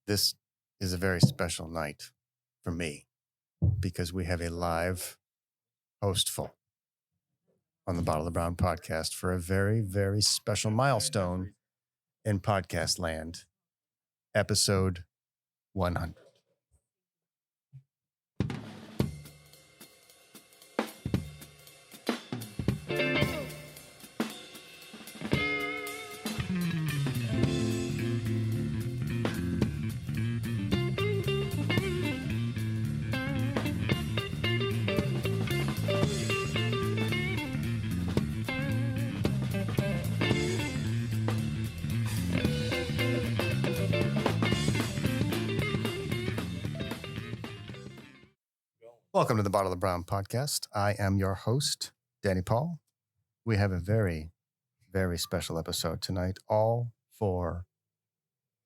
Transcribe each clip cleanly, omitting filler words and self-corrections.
This is a very special night for me because we have a live Hostful on the Bottle of the Brown podcast for a very, very special milestone in podcast land, episode 100. Welcome to the Bottle of the Brown podcast. I am your host, Danny Paul. We have a very, very special episode tonight. All four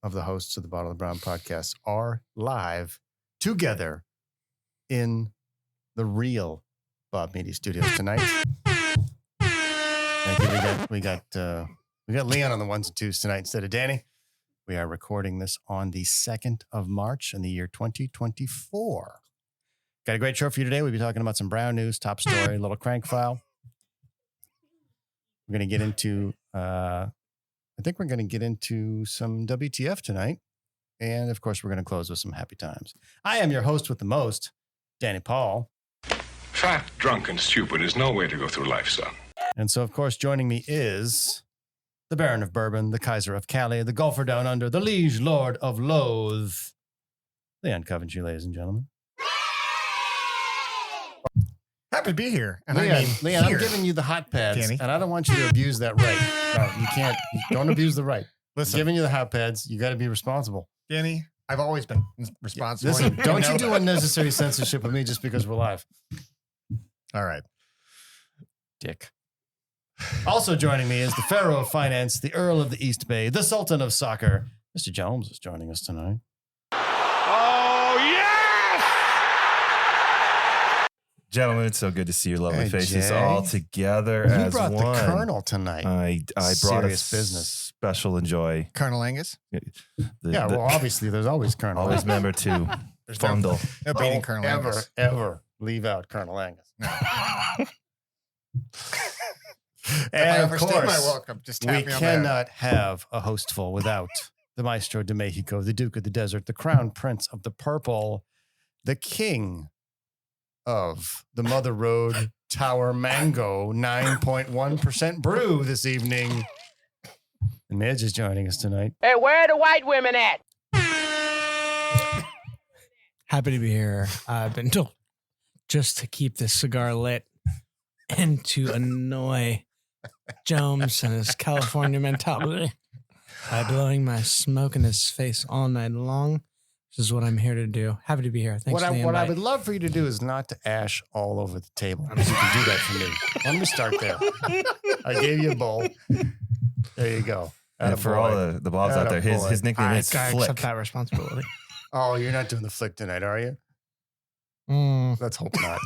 of the hosts of the Bottle of the Brown podcast are live together in the real Bob Meady Studios tonight. Thank you. We got Leon on the ones and twos tonight instead of Danny. We are recording this on the 2nd of March in the year 2024. Got a great show for you today. We'll be talking about some Brown news, top story, little crank file. We're going to get into, I think we're going to get into some WTF tonight. And of course, we're going to close with some happy times. I am your host with the most, Danny Paul. Fat, drunk, and stupid is no way to go through life, son. And so, of course, joining me is the Baron of Bourbon, the Kaiser of Cali, the Golfer Down Under, the Liege Lord of Loathe, Leon Coventry, ladies and gentlemen. Happy to be here. And Leon, I'm giving you the hot pads, Danny. and I don't want you to abuse that right. No, you can't. Don't abuse the right. Listen, I'm giving you the hot pads. You got to be responsible. Danny, I've always been responsible. Listen, don't you do unnecessary censorship with me just because we're live. All right. Dick. Also joining me is the Pharaoh of Finance, the Earl of the East Bay, the Sultan of Soccer. Mr. Jomes is joining us tonight. Oh, yes! Gentlemen, it's so good to see your lovely Hey, faces Jay. all together You as brought one. the Colonel tonight. I brought a Serious business. special enjoy. Colonel Angus. Well, obviously, there's always Colonel. always remember to There's fondle. no beating Don't Colonel ever, Angus. ever leave out Colonel Angus. If I And of overstay my course, welcome, just we tap me on the head. cannot have a Hostful without the Maestro de Mexico, the Duke of the Desert, the Crown Prince of the Purple, the King of the Mother Road Tower Mango 9.1% brew this evening. And Midge is joining us tonight. Hey, where are the white women at? Happy to be here. I've been told just to keep this cigar lit and to annoy Jones and his California mentality by blowing my smoke in his face all night long. This is what I'm here to do. Happy to be here. Thanks for the What I invite. would love for you to do is not to ash all over the table. So you can do that for me. Let me start there. I gave you a bowl. There you go. And for all the Bobs out there, his nickname I is gotta Flick. accept that responsibility. Oh, you're not doing the flick tonight, are you? Let's hope not.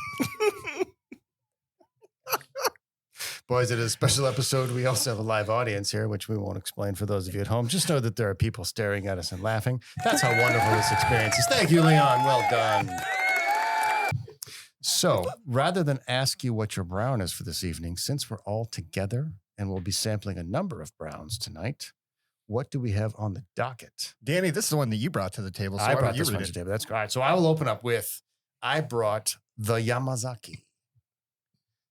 Boys, it is a special episode. We also have a live audience here, which we won't explain for those of you at home. Just know that there are people staring at us and laughing. That's how wonderful this experience is. Thank you, Leon. Well done. So rather than ask you what your brown is for this evening, since we're all together and we'll be sampling a number of browns tonight, what do we have on the docket? Danny, this is the one that you brought to the table. So I why brought don't you this read one it? to the table. That's great. So I will open up with, I brought the Yamazaki.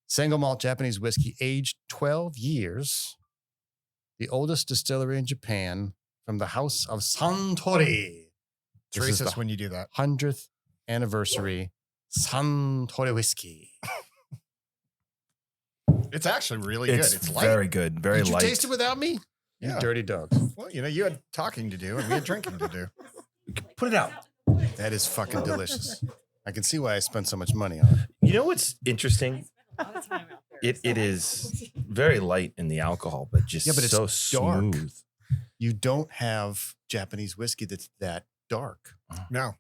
Single malt Japanese whiskey, aged 12 years. The oldest distillery in Japan from the house of Suntory. This Trace is us the when you do that. 100th anniversary Suntory whiskey. It's actually really It's good. It's light. very good, very Did you light. taste it without me? You Yeah. dirty dogs. Well, you had talking to do and we had drinking to do. Put it out. That is fucking delicious. I can see why I spent so much money on it. You know what's interesting? It is very light in the alcohol, but just Yeah, but it's so dark. smooth. You don't have Japanese whiskey that's that dark. No.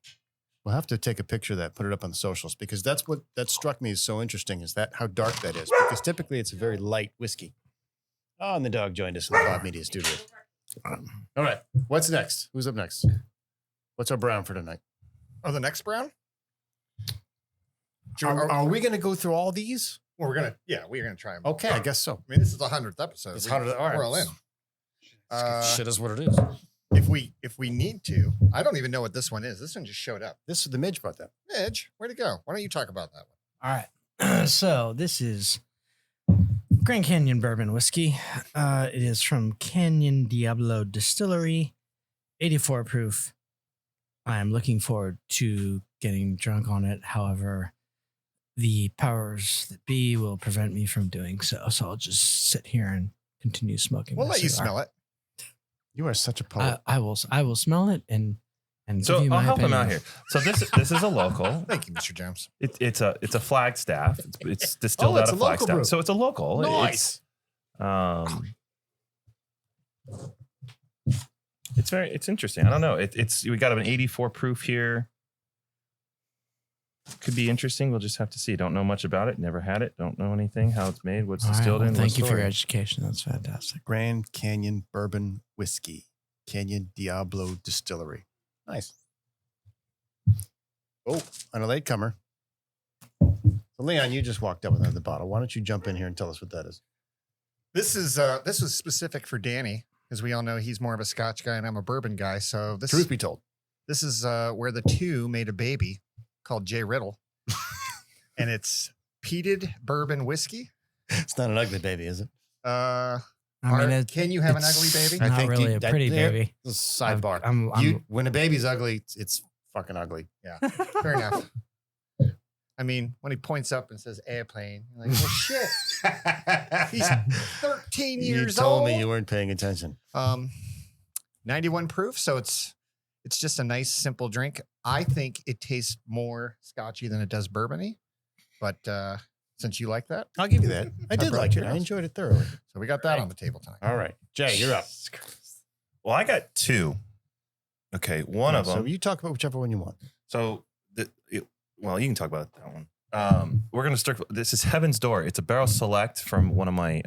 We'll have to take a picture of that, put it up on the socials, because that's what that struck me as so interesting, is that how dark that is. Because typically it's a very light whiskey. Oh, and the dog joined us in the Bob Media studio. All right. What's next? Who's up next? What's our brown for tonight? Oh, the next brown? Are we going to go through all these? Well, we're going to try them. Okay, I guess so. I mean, this is the 100th episode. It's 100th. All right. We're all in. Shit is what it is. If we need to, I don't even know what this one is. This one just showed up. This is the Midge brought that. Midge, where'd it go? Why don't you talk about that one? All right. So this is Grand Canyon Bourbon Whiskey. It is from Canyon Diablo Distillery, 84 proof. I am looking forward to getting drunk on it. However, the powers that be will prevent me from doing so. So I'll just sit here and continue smoking. We'll my let you cigar. smell it. You are such a poet. I will smell it and So give you my I'll help him opinion. out here. So this is a local. Thank you, Mr. Jones. It's a Flagstaff. It's distilled it's out of a local Flagstaff. brew. So it's a local. Nice. It's interesting. I don't know. We got an 84 proof here. Could be interesting. We'll just have to see. Don't know much about it. Never had it. Don't know anything. How it's made. What's All right, distilled well, in. thank what you for story. your education. That's fantastic. Grand Canyon Bourbon Whiskey. Canyon Diablo Distillery. Nice. Oh, and a latecomer. So Leon, you just walked up with another bottle. Why don't you jump in here and tell us what that is? This was specific for Danny, because we all know he's more of a Scotch guy and I'm a bourbon guy. So Truth be told. this is where the two made a baby called Jay Riddle, and it's peated bourbon whiskey. It's not an ugly baby, is it? I mean, Can you have an it's ugly baby? I Not think really you- a that- pretty there- baby. This is a sidebar. I'm When a baby's ugly, it's fucking ugly. Yeah, fair enough. I mean, when he points up and says airplane, you're like, well, shit. He's 13 You years told old. me you weren't paying attention. 91 proof, so it's just a nice simple drink. I think it tastes more scotchy than it does bourbony, but since you like that, I'll give you that. I did brought like it. yours. I enjoyed it thoroughly. so we got that on the table tonight. All right. Jay, you're up. Well, I got two. Okay, one of them. So you talk about whichever one you want. So, well, you can talk about that one. We're gonna start. This is Heaven's Door. It's a barrel select from one of my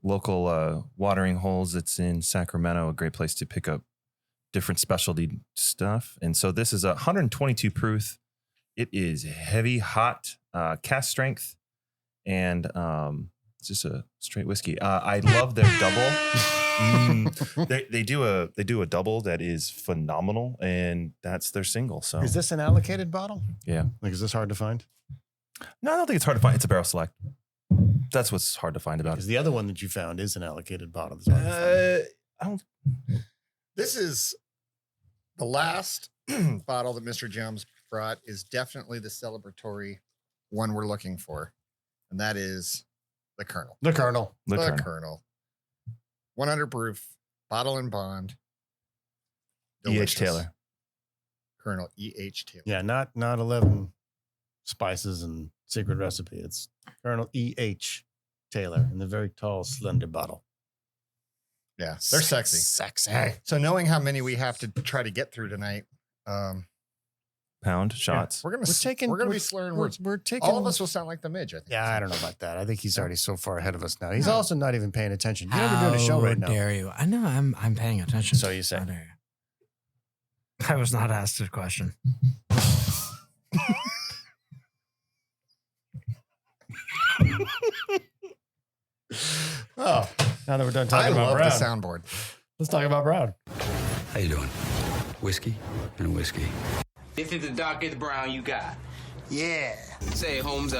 local watering holes. It's in Sacramento. A great place to pick up different specialty stuff. And so this is 122 proof. It is heavy, hot, cast strength, and it's just a straight whiskey. I love their double. They do a double that is phenomenal, and that's their single. So Is this an allocated bottle? Yeah. Like, is this hard to find? No, I don't think it's hard to find. It's a barrel select. That's what's hard to find about Because it. the other one that you found is an allocated bottle. That's hard to find. I don't. This is the last bottle that Mr. Jones brought is definitely the celebratory one we're looking for. And that is the Colonel. The Colonel. The The Colonel. Colonel. 100 proof, bottle and bond. E.H. Delicious. Taylor. Colonel E.H. Taylor. Yeah, not 11 spices and secret recipe. It's Colonel E.H. Taylor in the very tall, slender bottle. Yeah, they're sexy. Sexy. So knowing how many we have to try to get through tonight, Pound shots. we're gonna We're be slurring we're, words. we're taking All of us will sound like the midge. I think. Yeah, I don't know about that. I think he's already so far ahead of us now. He's also not even paying attention. You're not even doing a show right now. How dare you? I know I'm paying attention. So you say. How dare you? I was not asked a question. Oh, now that we're done I talking about love Brown, the soundboard. let's talk about Brown. How you doing? Whiskey and a whiskey. This is the darkest brown you got. Yeah. Say, Holmes,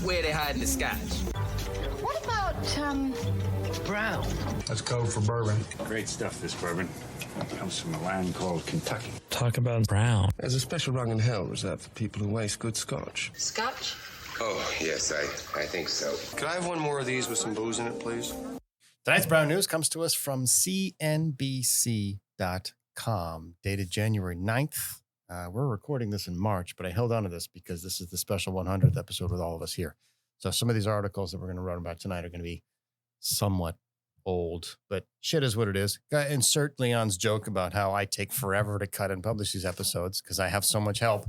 where they hiding the scotch? What about, brown? That's code for bourbon. Great stuff, this bourbon. It comes from a land called Kentucky. Talk about Brown. There's a special rung in hell reserved for people who waste good scotch. Scotch? Oh, yes, I think so. Could I have one more of these with some booze in it, please? Tonight's Brown News comes to us from CNBC.com, dated January 9th. We're recording this in March, but I held on to this because this is the special 100th episode with all of us here. So some of these articles that we're going to run about tonight are going to be somewhat old, but shit is what it is. Insert Leon's joke about how I take forever to cut and publish these episodes because I have so much help.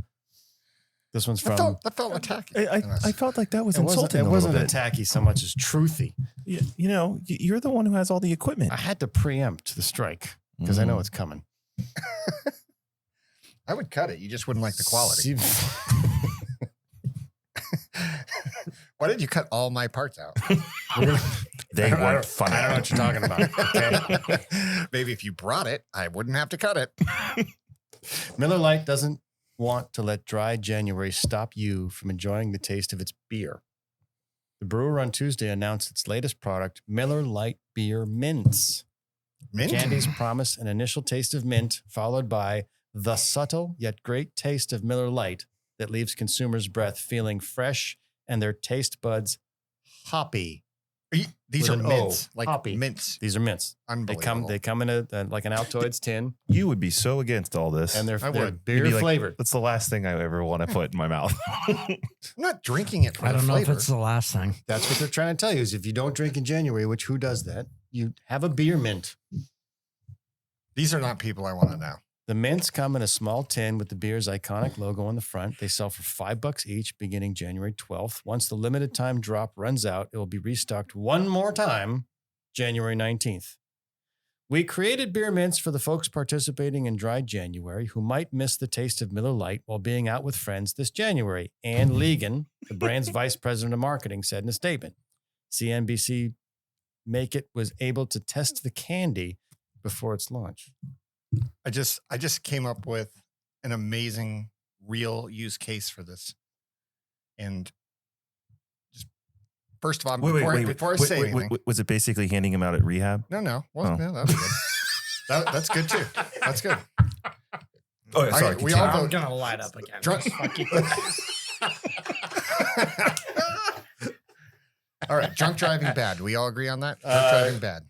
This one's from... That felt attacking. I felt like that was It wasn't, insulting. it a wasn't little bit. attacky so much as truthy. You know, you're the one who has all the equipment. I had to preempt the strike because I know it's coming. I would cut it. You just wouldn't like the quality. Why did you cut all my parts out? They weren't funny. I don't know what you're talking about. Okay. Maybe if you brought it, I wouldn't have to cut it. Miller Lite doesn't want to let dry January stop you from enjoying the taste of its beer. The brewer on Tuesday announced its latest product, Miller Lite Beer Mints. Mint? Candies promise an initial taste of mint, followed by the subtle yet great taste of Miller Lite that leaves consumers' breath feeling fresh and their taste buds hoppy. These With are an mints. O, Like hoppy. mints. These are mints. Unbelievable. They come in like an Altoids tin, You would be so against all this. and they're I would. You'd beer be like, flavored. That's the last thing I ever want to put in my mouth. I'm not drinking it for I the don't know flavor. if it's the last thing. That's what they're trying to tell you is if you don't drink in January, which who does that? You have a beer mint. These are not people I want to know. The mints come in a small tin with the beer's iconic logo on the front. They sell for $5 each beginning January 12th. Once the limited time drop runs out, it will be restocked one more time January 19th. We created beer mints for the folks participating in Dry January who might miss the taste of Miller Lite while being out with friends this January. Ann Legan, the brand's vice president of marketing, said in a statement. CNBC Make It was able to test the candy before its launch. I just came up with an amazing real use case for this. And just first of all, before I say anything. Was it basically handing him out at rehab? No. Well, no, that'd be good. That's good too. That's good. Oh, yeah, sorry. We all I'm vote. gonna light up again. Drunk. All right, drunk driving bad. We all agree on that. Drunk driving bad.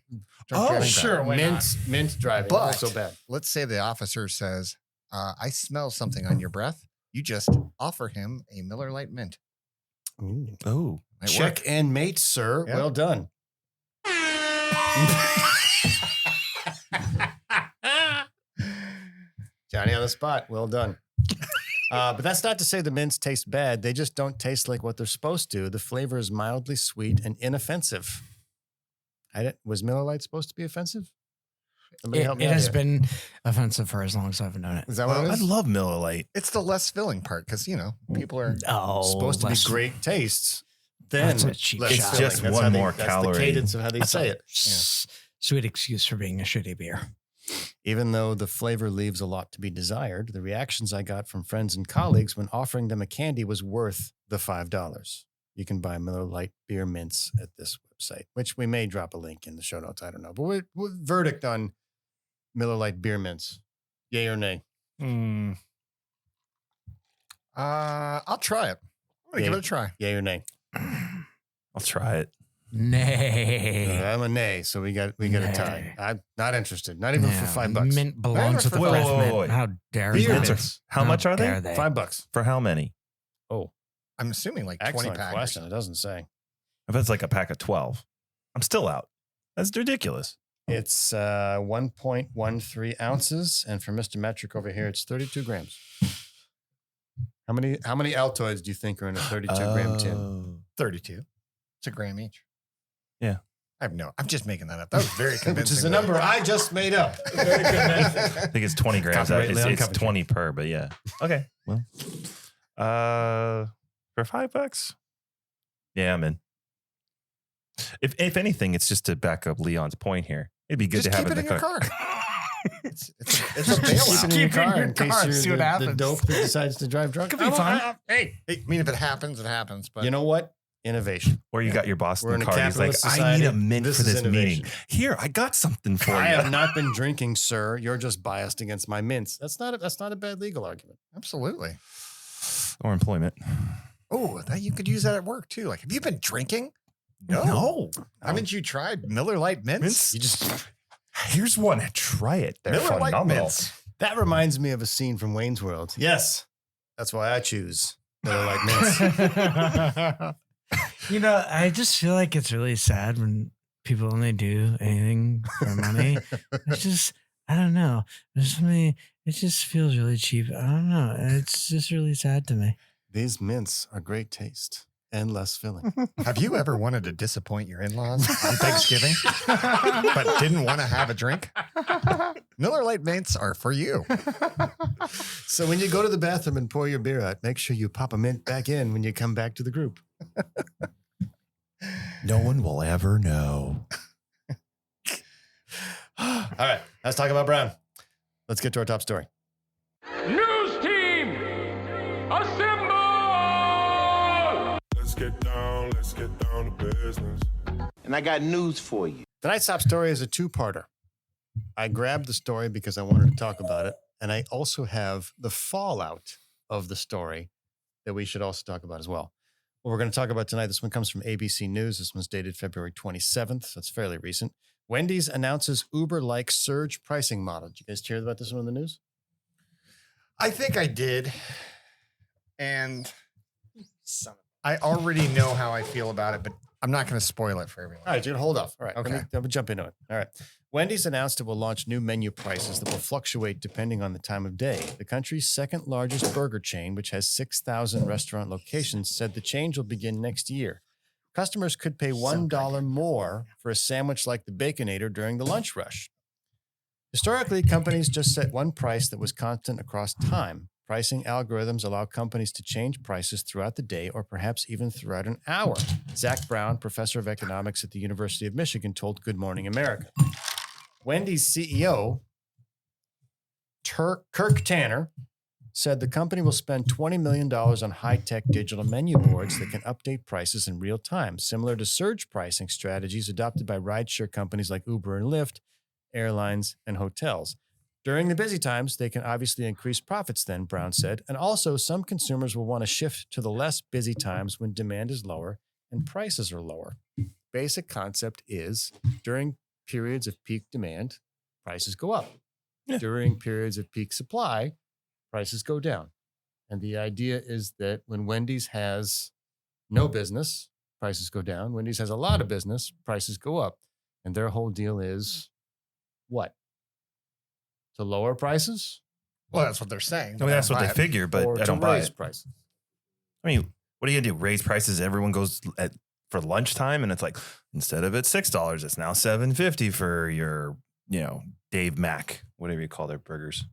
Drunk driving sure. bad. Why not? Mint driving. But Also bad. let's say the officer says, "I smell something on your breath." You just offer him a Miller Lite mint. Oh, Might Check work. and mate, sir. Yeah. Well done. Johnny on the spot. Well done. But that's not to say the mints taste bad. They just don't taste like what they're supposed to. The flavor is mildly sweet and inoffensive. Was Miller Lite supposed to be offensive? Somebody help me It out has here. been offensive for as long as I've known it. Is that what it I is? love Miller Lite. It's the less filling part because people are. Oh, supposed to be less- great tastes. Then That's a cheap less shot. It's filling. just That's one how they- more that's calorie. the cadence of how they That's say a it. sweet excuse for being a shitty beer. Even though the flavor leaves a lot to be desired, the reactions I got from friends and colleagues when offering them a candy was worth the $5. You can buy Miller Lite beer mints at this website, which we may drop a link in the show notes. I don't know. But what verdict on Miller Lite beer mints? Yay or nay? I'll try it. I'm gonna give it a try. Yay or nay? I'll try it. Nay. I'm a nay, so we got a tie. I'm not interested. Not even for $5. Mint belongs with the Wait, breath wait, mint. wait. How dare Beer they? mints. How much are dare they? $5. For how many? Oh, I'm assuming like 20 excellent packs. question. It doesn't say. If it's like a pack of 12, I'm still out. That's ridiculous. It's 1.13 ounces, and for Mr. Metric over here, it's 32 grams. How many Altoids do you think are in a 32 gram tin? 32. It's a gram each. Yeah. I'm just making that up. That was very convincing. Which is a number I just made up. I think it's 20 grams. Copyright It's, Leon it's Coventry. 20 per, but yeah. Okay. Well, for $5, yeah, I'm in. If anything, it's just to back up Leon's point here. It'd be good Just to have keep it in your the car. car. it's a Just keep bailout. it in your Keep it in car your in case car, you're see what the happens. dope that decides to drive drunk. Could be fun. Hey, I mean, if it happens, it happens. But You know what? Innovation. Or you got your boss We're in the in a car. He's like, capitalist I society. need a mint This for is this meeting. innovation. Here, I got something for I you. have not been drinking, sir. You're just biased against my mints. That's not a bad legal argument. absolutely. Or employment. Oh, that you could use that at work too. Like, have you been drinking? No. Haven't you tried Miller Lite mints? You just Here's one. Try it. They're Miller Lite phenomenal. mints. that reminds me of a scene from Wayne's World. Yes, that's why I choose Miller Lite mints. You know, I just feel like it's really sad when people only do anything for money. It's just, I don't know. There's something, it just feels really cheap. I don't know. It's just really sad to me. These mints are great taste. and less filling. Have you ever wanted to disappoint your in-laws on Thanksgiving, but didn't want to have a drink? Miller Lite mints are for you. So when you go to the bathroom and pour your beer out, make sure you pop a mint back in when you come back to the group. No one will ever know. All right, let's talk about Brown. Let's get to our top story. News team, assemble! Let's get down to business. And I got news for you. Tonight's top story is a two-parter. I grabbed the story because I wanted to talk about it, and I also have the fallout of the story that we should also talk about as well. What we're going to talk about tonight, this one comes from ABC News. This one's dated February 27th, so it's fairly recent. Wendy's announces Uber-like surge pricing model. Did you guys hear about this one in the news? I think I did. And I already know how I feel about it, but I'm not going to spoil it for everyone. All right, dude, hold off. All right, Okay. let me jump into it. All right. Wendy's announced it will launch new menu prices that will fluctuate depending on the time of day. The country's second largest burger chain, which has 6,000 restaurant locations, said the change will begin next year. Customers could pay $1 more for a sandwich like the Baconator during the lunch rush. Historically, companies just set one price that was constant across time. Pricing algorithms allow companies to change prices throughout the day or perhaps even throughout an hour. Zach Brown, professor of economics at the University of Michigan, told Good Morning America. Wendy's CEO, Kirk Tanner, said the company will spend $20 million on high-tech digital menu boards that can update prices in real time, similar to surge pricing strategies adopted by rideshare companies like Uber and Lyft, airlines, and hotels. During the busy times, they can obviously increase profits then, Brown said, and also some consumers will want to shift to the less busy times when demand is lower and prices are lower. Basic concept is during periods of peak demand, prices go up. Yeah. During periods of peak supply, prices go down. And the idea is that when Wendy's has no business, prices go down. Wendy's has a lot of business, prices go up. And their whole deal is what? To lower prices? Well, that's what they're saying. I mean, that's what they figure, but I don't buy it. Prices. I mean, what are you going to do? Raise prices? Everyone goes for lunchtime, and it's like, instead of it's $6, it's now $7.50 for your, Dave Mac, whatever you call their burgers.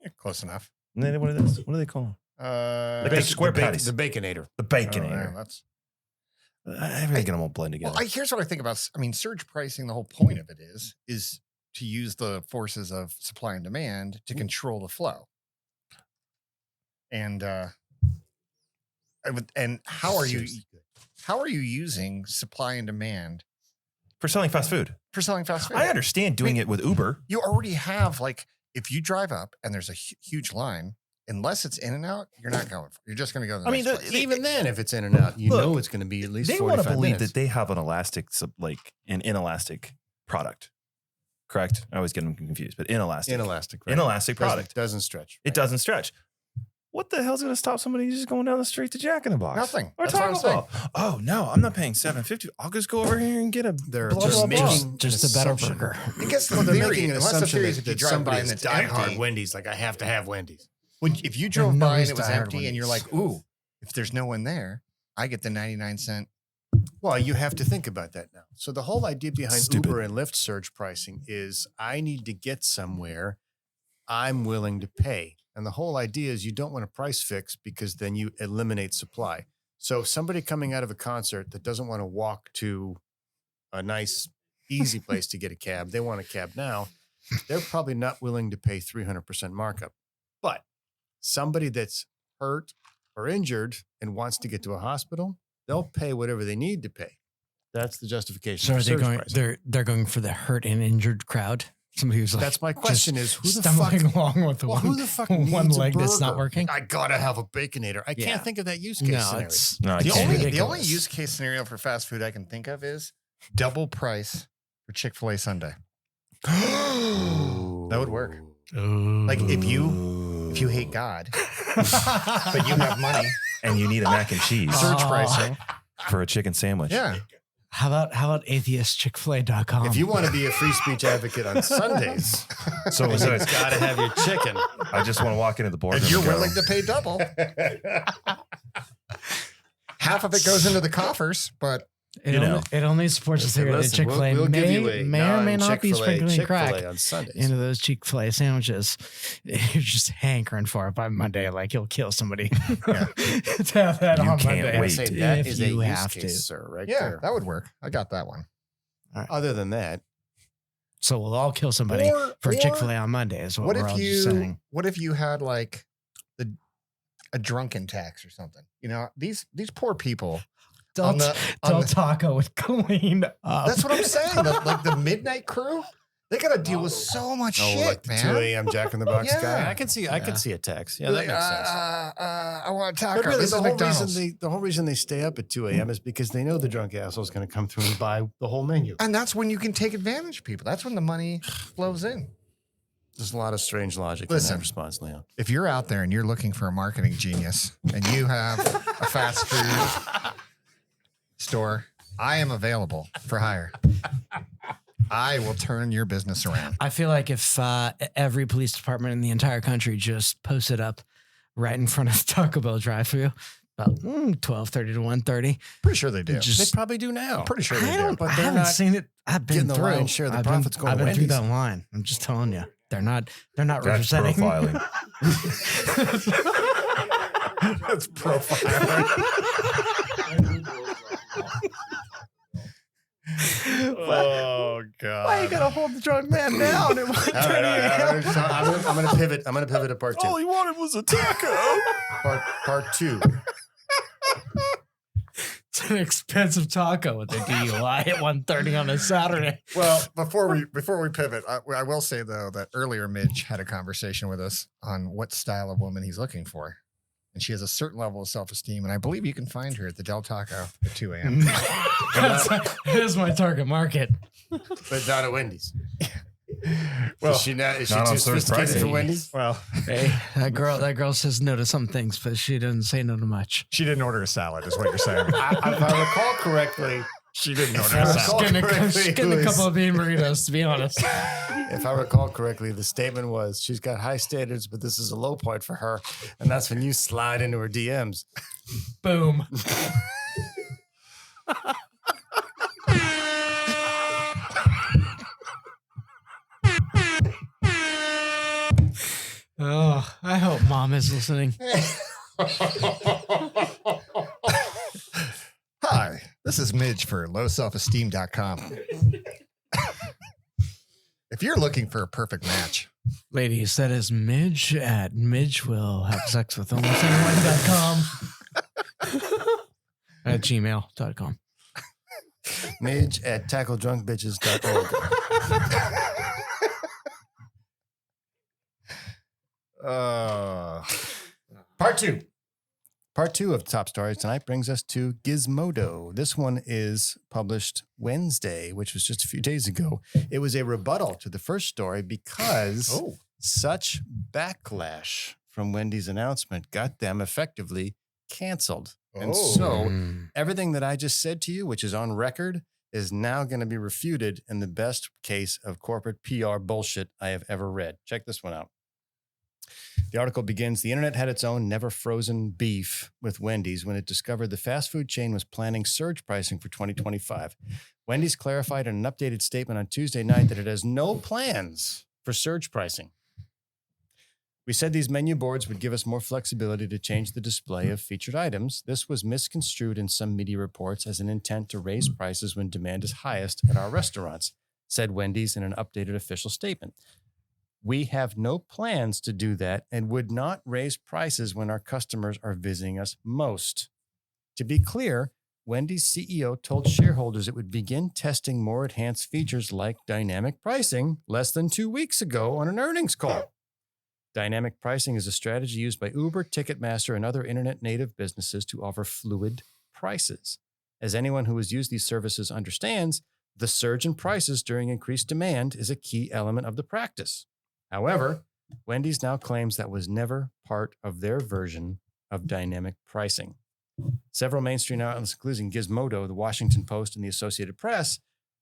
Yeah, close enough. And then what do they call them? Like the square patties. The Baconator. The Baconator. That's. Everything get them all blend together. Well, here's what I think about. I mean, surge pricing. The whole point of it is to use the forces of supply and demand to control the flow. And how are you using supply and demand for selling fast food? For selling fast food, I understand doing it with Uber. You already have if you drive up and there's a huge line, unless it's in and out, you're not going. You're just going to go to the next place. Even then, if it's in and out, know it's going to be at least 45 minutes. They want to believe that they have an inelastic product. Correct? I always get them confused, but inelastic. Inelastic, right? Inelastic product. Doesn't stretch. It doesn't stretch. What the hell's going to stop somebody just going down the street to Jack in the Box? Nothing. Or Taco Bell? Oh, no, I'm not paying $7.50. I'll just go over here and get a They're just a better burger. Because they're making an assumption if you drive by and it's empty, Wendy's, like I have to have Wendy's. If you drove by and it was empty and you're like, ooh, if there's no one there, I get the 99-cent. Well, you have to think about that now. So the whole idea behind Uber and Lyft surge pricing is I need to get somewhere I'm willing to pay. And the whole idea is you don't want a price fix because then you eliminate supply. So somebody coming out of a concert that doesn't want to walk to a nice, easy place to get a cab, they want a cab now, they're probably not willing to pay 300% markup. But somebody that's hurt or injured and wants to get to a hospital, they'll pay whatever they need to pay. That's the justification. So are they going? They're going for the hurt and injured crowd. Somebody who's like, that's my question: is who the stumbling fuck along with the who the fuck one leg a that's not burger? working? I gotta have a Baconator. I can't think of that use case scenario. The only use case scenario for fast food I can think of is double price for Chick-fil-A Sunday. That would work. Ooh. Like if you hate God, but you have money and you need a mac and cheese surge pricing for a chicken sandwich. Yeah. How about atheistchickfil-A.com? If you want to be a free speech advocate on Sundays, so it's got to have your chicken. I just want to walk into the boardroom. And you're willing to pay double. half of it goes into the coffers, but It only supports the theory that Listen, Chick-fil-A we'll give you a may or may not be sprinkling Chick-fil-A crack on Sundays. into those Chick-fil-A sandwiches. You're just hankering for it by Monday, like you'll kill somebody. Yeah. To have that You on can't Monday. wait. Say that if is a you use have case, to. sir, right yeah, there. that would work. I got that one. Other than that, So we'll all kill somebody for Or Chick-fil-A on Monday is what we're all just saying. What if you had like a drunken tax or something? You know, these poor people. Del Taco would clean up. That's what I'm saying. Like the midnight crew, they got to deal with so much shit, like the man. 2 a.m. Jack in the Box Yeah. guy. I can see a tax. Yeah, that makes sense. I want a taco. But really, This is McDonald's. the whole reason they stay up at 2 a.m. is because they know the drunk asshole is going to come through and buy the whole menu. And that's when you can take advantage of people. That's when the money flows in. There's a lot of strange logic in Listen. that response, Leon. If you're out there and you're looking for a marketing genius and you have a fast food store, I am available for hire. I will turn your business around. I feel like if every police department in the entire country just posted up right in front of Taco Bell drive-thru, about 12:30 to 1:30. Pretty sure they do. They probably do now. Pretty sure they I do. don't. but I they're haven't not seen it. I've been getting the through. lion's share of the I've profits been, going I've to been through Wendy's. that line. I'm just telling you, they're not That's representing. profiling. That's profiling. Oh God! Why you gotta hold the drunk man down? All right. So I'm going to pivot. I'm going to pivot to part two. All he wanted was a taco. Part two. It's an expensive taco with a DUI at 1:30 on a Saturday. Well, before we pivot, I will say though that earlier Midge had a conversation with us on what style of woman he's looking for, and she has a certain level of self-esteem, and I believe you can find her at the Del Taco at 2 a.m. That is my target market. But not at Wendy's. Well, is she not too on Surf sophisticated for pricing. Wendy's? Well, Hey, that girl says no to some things, but she doesn't say no to much. she didn't order a salad, is what you're saying. If I recall correctly, She didn't order I a was salad. Getting a couple of bean burritos, to be honest. if I recall correctly, the statement was she's got high standards, but this is a low point for her. And that's when you slide into her DMs. Boom. Oh, I hope mom is listening. Hi, this is Midge for lowselfesteem.com. If you're looking for a perfect match, Ladies, that is Midge at Midge will have sex with almost anyone.com at gmail.com. Midge at tackledrunkbitches.org. Part two. Part two of Top Stories tonight brings us to Gizmodo. This one is published Wednesday, which was just a few days ago. It was a rebuttal to the first story because such backlash from Wendy's announcement got them effectively canceled. And so everything that I just said to you, which is on record, is now going to be refuted in the best case of corporate PR bullshit I have ever read. Check this one out. The article begins, the internet had its own never frozen beef with Wendy's when it discovered the fast food chain was planning surge pricing for 2025. Wendy's clarified in an updated statement on Tuesday night that it has no plans for surge pricing. We said these menu boards would give us more flexibility to change the display of featured items. This was misconstrued in some media reports as an intent to raise prices when demand is highest at our restaurants, said Wendy's in an updated official statement. We have no plans to do that and would not raise prices when our customers are visiting us most. To be clear, Wendy's CEO told shareholders it would begin testing more enhanced features like dynamic pricing less than 2 weeks ago on an earnings call. Dynamic pricing is a strategy used by Uber, Ticketmaster, and other internet-native businesses to offer fluid prices. As anyone who has used these services understands, the surge in prices during increased demand is a key element of the practice. However, Wendy's now claims that was never part of their version of dynamic pricing. Several mainstream outlets, including Gizmodo, the Washington Post, and the Associated Press,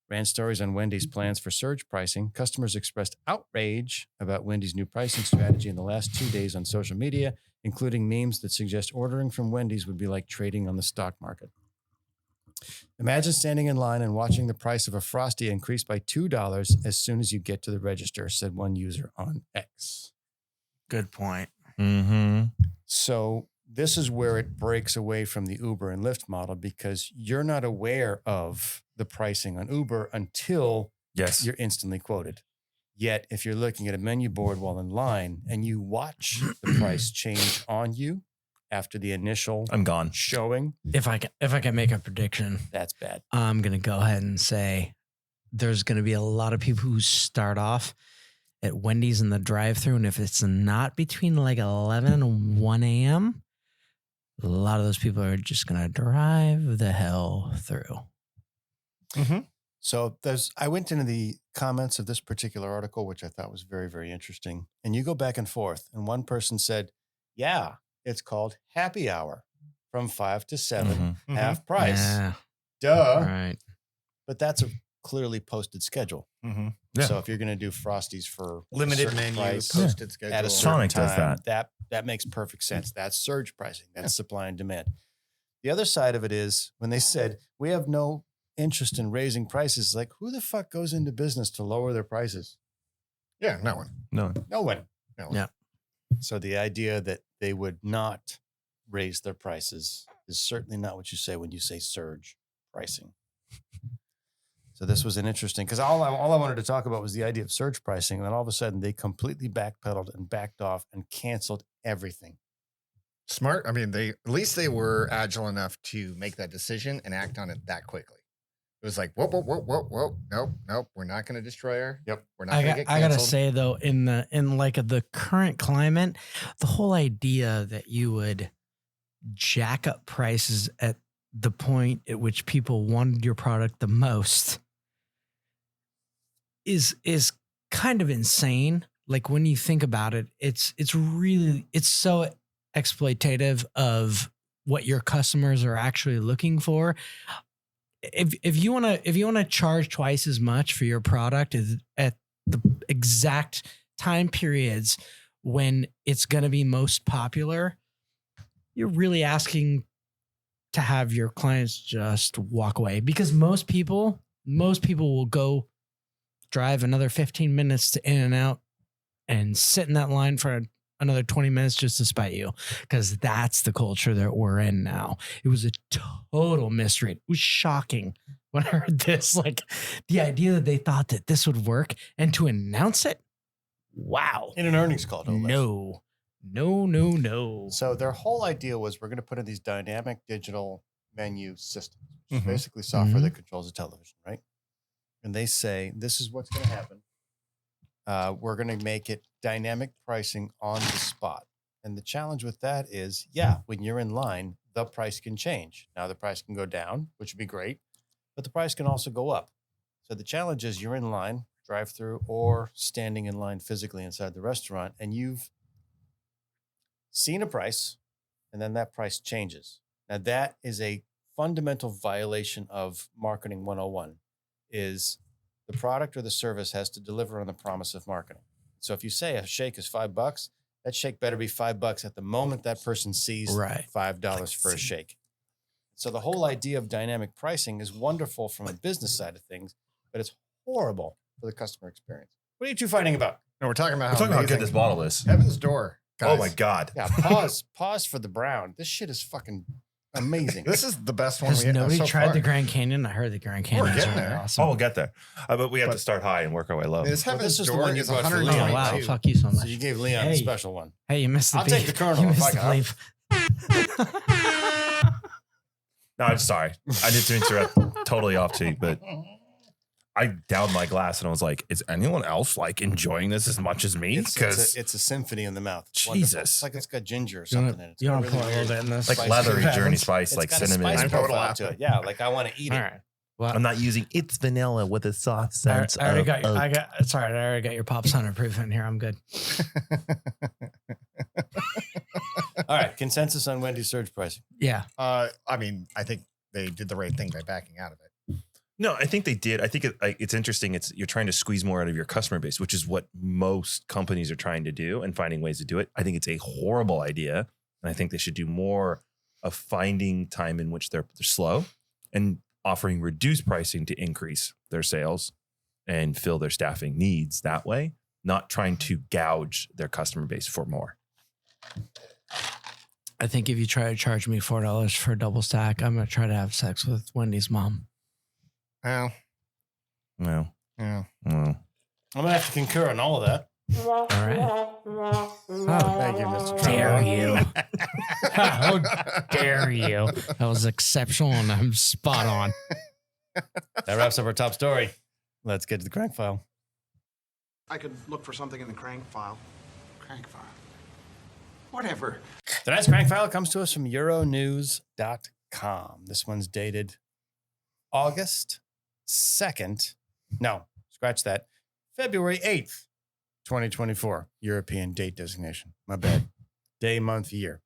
ran stories on Wendy's plans for surge pricing. Customers expressed outrage about Wendy's new pricing strategy in the last 2 days on social media, including memes that suggest ordering from Wendy's would be like trading on the stock market. Imagine standing in line and watching the price of a Frosty increase by $2 as soon as you get to the register, said one user on X. Good point. Mm-hmm. So this is where it breaks away from the Uber and Lyft model, because you're not aware of the pricing on Uber until you're instantly quoted. Yet, if you're looking at a menu board while in line and you watch the price change on you after the initial I'm gone showing, If I can make a prediction, that's bad. I'm gonna go ahead and say there's gonna be a lot of people who start off at Wendy's in the drive-thru, and if it's not between like 11 and 1 a.m., a lot of those people are just gonna drive the hell through. Mm-hmm. So I went into the comments of this particular article, which I thought was very, very interesting. And you go back and forth. And one person said, yeah, it's called happy hour from 5 to 7, half price. Yeah, Duh. right. But that's a clearly posted schedule. Mm-hmm. Yeah. So if you're going to do Frosties for Limited a certain menu, price posted schedule. at a certain Sonic does time, that makes perfect sense. That's surge pricing. That's supply and demand. The other side of it is when they said, we have no interest in raising prices, like who the fuck goes into business to lower their prices? Yeah, no one. No. No one. No one. Yeah. So the idea that they would not raise their prices is certainly not what you say when you say surge pricing. So this was an interesting, because all I wanted to talk about was the idea of surge pricing. And then all of a sudden they completely backpedaled and backed off and canceled everything. Smart. I mean, at least they were agile enough to make that decision and act on it that quickly. It was like, whoa, nope. We're not going to destroy her. Yep. We're not going to get I canceled. gotta say though, in the current climate, the whole idea that you would jack up prices at the point at which people wanted your product the most is kind of insane. Like when you think about it, it's so exploitative of what your customers are actually looking for. If you want to charge twice as much for your product at the exact time periods when it's going to be most popular, you're really asking to have your clients just walk away, because most people will go drive another 15 minutes to In-N-Out and sit in that line for another 20 minutes just to spite you, because that's the culture that we're in now. It was a total mystery. It was shocking when I heard this, like the idea that they thought that this would work and to announce it. Wow. In an earnings call. No. So their whole idea was we're going to put in these dynamic digital menu systems, which is basically software that controls the television, right? And they say, this is what's going to happen. We're going to make it dynamic pricing on the spot. And the challenge with that is, when you're in line, the price can change. Now the price can go down, which would be great, but the price can also go up. So the challenge is you're in line, drive-through, or standing in line physically inside the restaurant, and you've seen a price, and then that price changes. Now that is a fundamental violation of marketing 101, is the product or the service has to deliver on the promise of marketing. So if you say a shake is $5, that shake better be $5 at the moment that person sees $5 for a shake. So the whole idea of dynamic pricing is wonderful from a business side of things, but it's horrible for the customer experience. What are you two fighting about? No, we're talking about how good this bottle is. Heaven's Door. Guys. Oh my God. Yeah, pause for the brown. This shit is fucking amazing. This is the best one. Has nobody so tried far. the Grand Canyon? I heard the Grand Canyon is really awesome. Oh, we'll get there. But we have to start high and work our way low. This Heaven's is the Door one you is brought for 122. Leon. Oh, wow. Fuck you so much. So you gave Leon a special one. Hey, you missed the I'll beef. take the Colonel You if missed I the can. beef. No, I'm sorry. I didn't interrupt. Totally off to you, but I downed my glass and I was like, is anyone else like enjoying this as much as me? Because It's a symphony in the mouth. It's Jesus. wonderful. It's like it's got ginger or something in it. You want to pour a little bit in this? like spicy leathery flavor. journey spice, It's like got a cinnamon. spice Total profile to it. Yeah, like I want to eat it. All right. Well, I'm not using it's vanilla with a soft sense. I already of got your, oak. I already got your Pops 100 proof in here. I'm good. All right, consensus on Wendy's surge pricing. Yeah. I mean, I think they did the right thing by backing out of it. No, I think they did. I think it's interesting. You're trying to squeeze more out of your customer base, which is what most companies are trying to do and finding ways to do it. I think it's a horrible idea. And I think they should do more of finding time in which they're slow and offering reduced pricing to increase their sales and fill their staffing needs that way, not trying to gouge their customer base for more. I think if you try to charge me $4 for a double stack, I'm going to try to have sex with Wendy's mom. Well, No. yeah. No. I'm going to have to concur on all of that. All right. Oh, thank you, Mr. Dare Trump. you. How dare you. That was exceptional and I'm spot on. That wraps up our top story. Let's get to the crank file. I could look for something in the crank file. Crank file. Whatever. Tonight's crank file comes to us from Euronews.com. This one's dated August 2nd. No, scratch that. February 8th, 2024. European date designation. My bad. Day, month, year.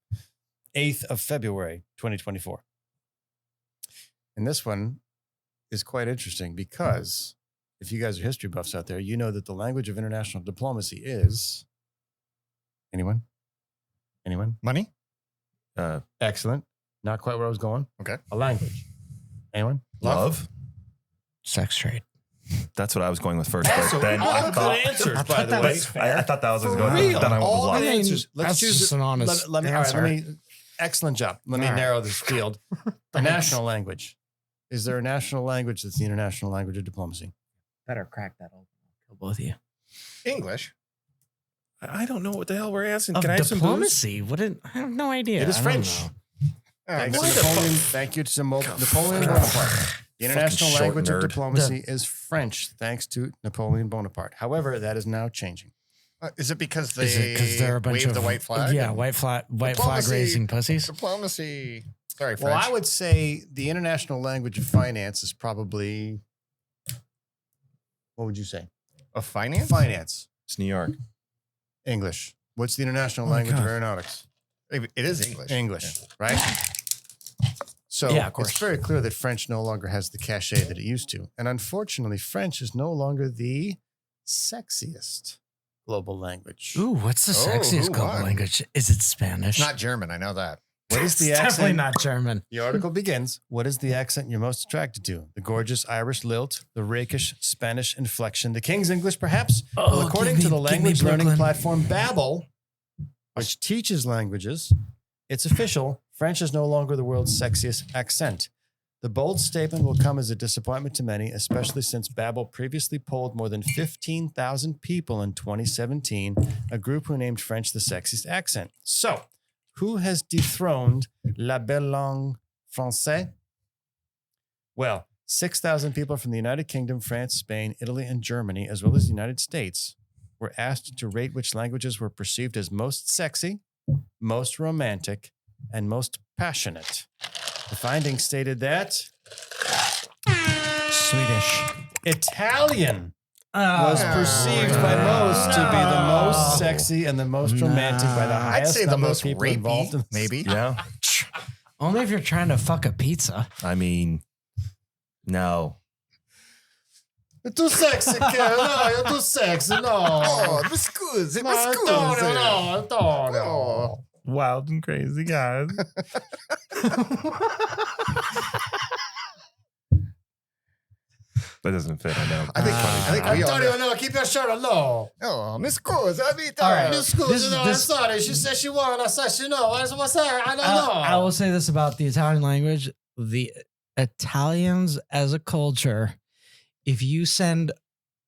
8th of February, 2024. And this one is quite interesting because if you guys are history buffs out there, you know that the language of international diplomacy is... Anyone? Money? Excellent. Not quite where I was going. Okay. A language. Anyone? Love. Sex trade. That's what I was going with first. But then I thought, answers, by the way. I thought that was going. real. Then I went with All love. the answers. Let's That's choose just it. an honest Let me, all right, answer. let me. Excellent job. Let me All right. narrow this field. A national language. Is there a national language that's the international language of diplomacy? Better crack that open. Kill both of you. English. I don't know what the hell we're asking. Of Can I have some booze? diplomacy? I have no idea. It is I don't French. know. Thanks to Why the Napoleon. Thank you to Napoleon Bonaparte. The international short language of nerd. diplomacy is French, thanks to Napoleon Bonaparte. However, that is now changing. Is it because Is it because they they're a bunch waved of the white flag? Yeah, white flag Diplomacy. raising pussies. Diplomacy. Sorry, Well, French. I would say the international language of finance is probably, what would you say? Of finance? Finance. It's New York. English. What's the international Oh my language of God. aeronautics? It is English. English, right? So Yeah, of course. it's very clear that French no longer has the cachet that it used to. And unfortunately, French is no longer the sexiest global language. Ooh, what's the Oh, sexiest who global won? language? Is it Spanish? It's not German. I know that. What is the It's definitely accent? not German. The article begins. What is the accent you're most attracted to? The gorgeous Irish lilt, the rakish Spanish inflection, the King's English, perhaps? Oh, Well, according give to the me language learning Brooklyn. platform Babbel, which teaches languages, it's official. French is no longer the world's sexiest accent. The bold statement will come as a disappointment to many, especially since Babbel previously polled more than 15,000 people in 2017, a group who named French the sexiest accent. So, who has dethroned la belle langue française? Well, 6,000 people from the United Kingdom, France, Spain, Italy, and Germany, as well as the United States, were asked to rate which languages were perceived as most sexy, most romantic, and most passionate. The findings stated that Swedish. Italian was perceived by most to be the most sexy and the most romantic by the I'd highest say the number most of people rapey, involved in maybe. Yeah. Only if you're trying to fuck a pizza. I mean, no. You're too sexy, Karen. No, you're too sexy. No. Oh, mi scusi, mi scusi. Antonio. Wild and crazy guys. That doesn't fit. I know. I think we all Antonio, know. no, keep your shirt on low. Oh, mi scusi, amico. All right. Excuse This- me, no, this- I'm sorry. She said she won. I said she no. What's that? I don't know. I will say this about the Italian language. The Italians as a culture, if you send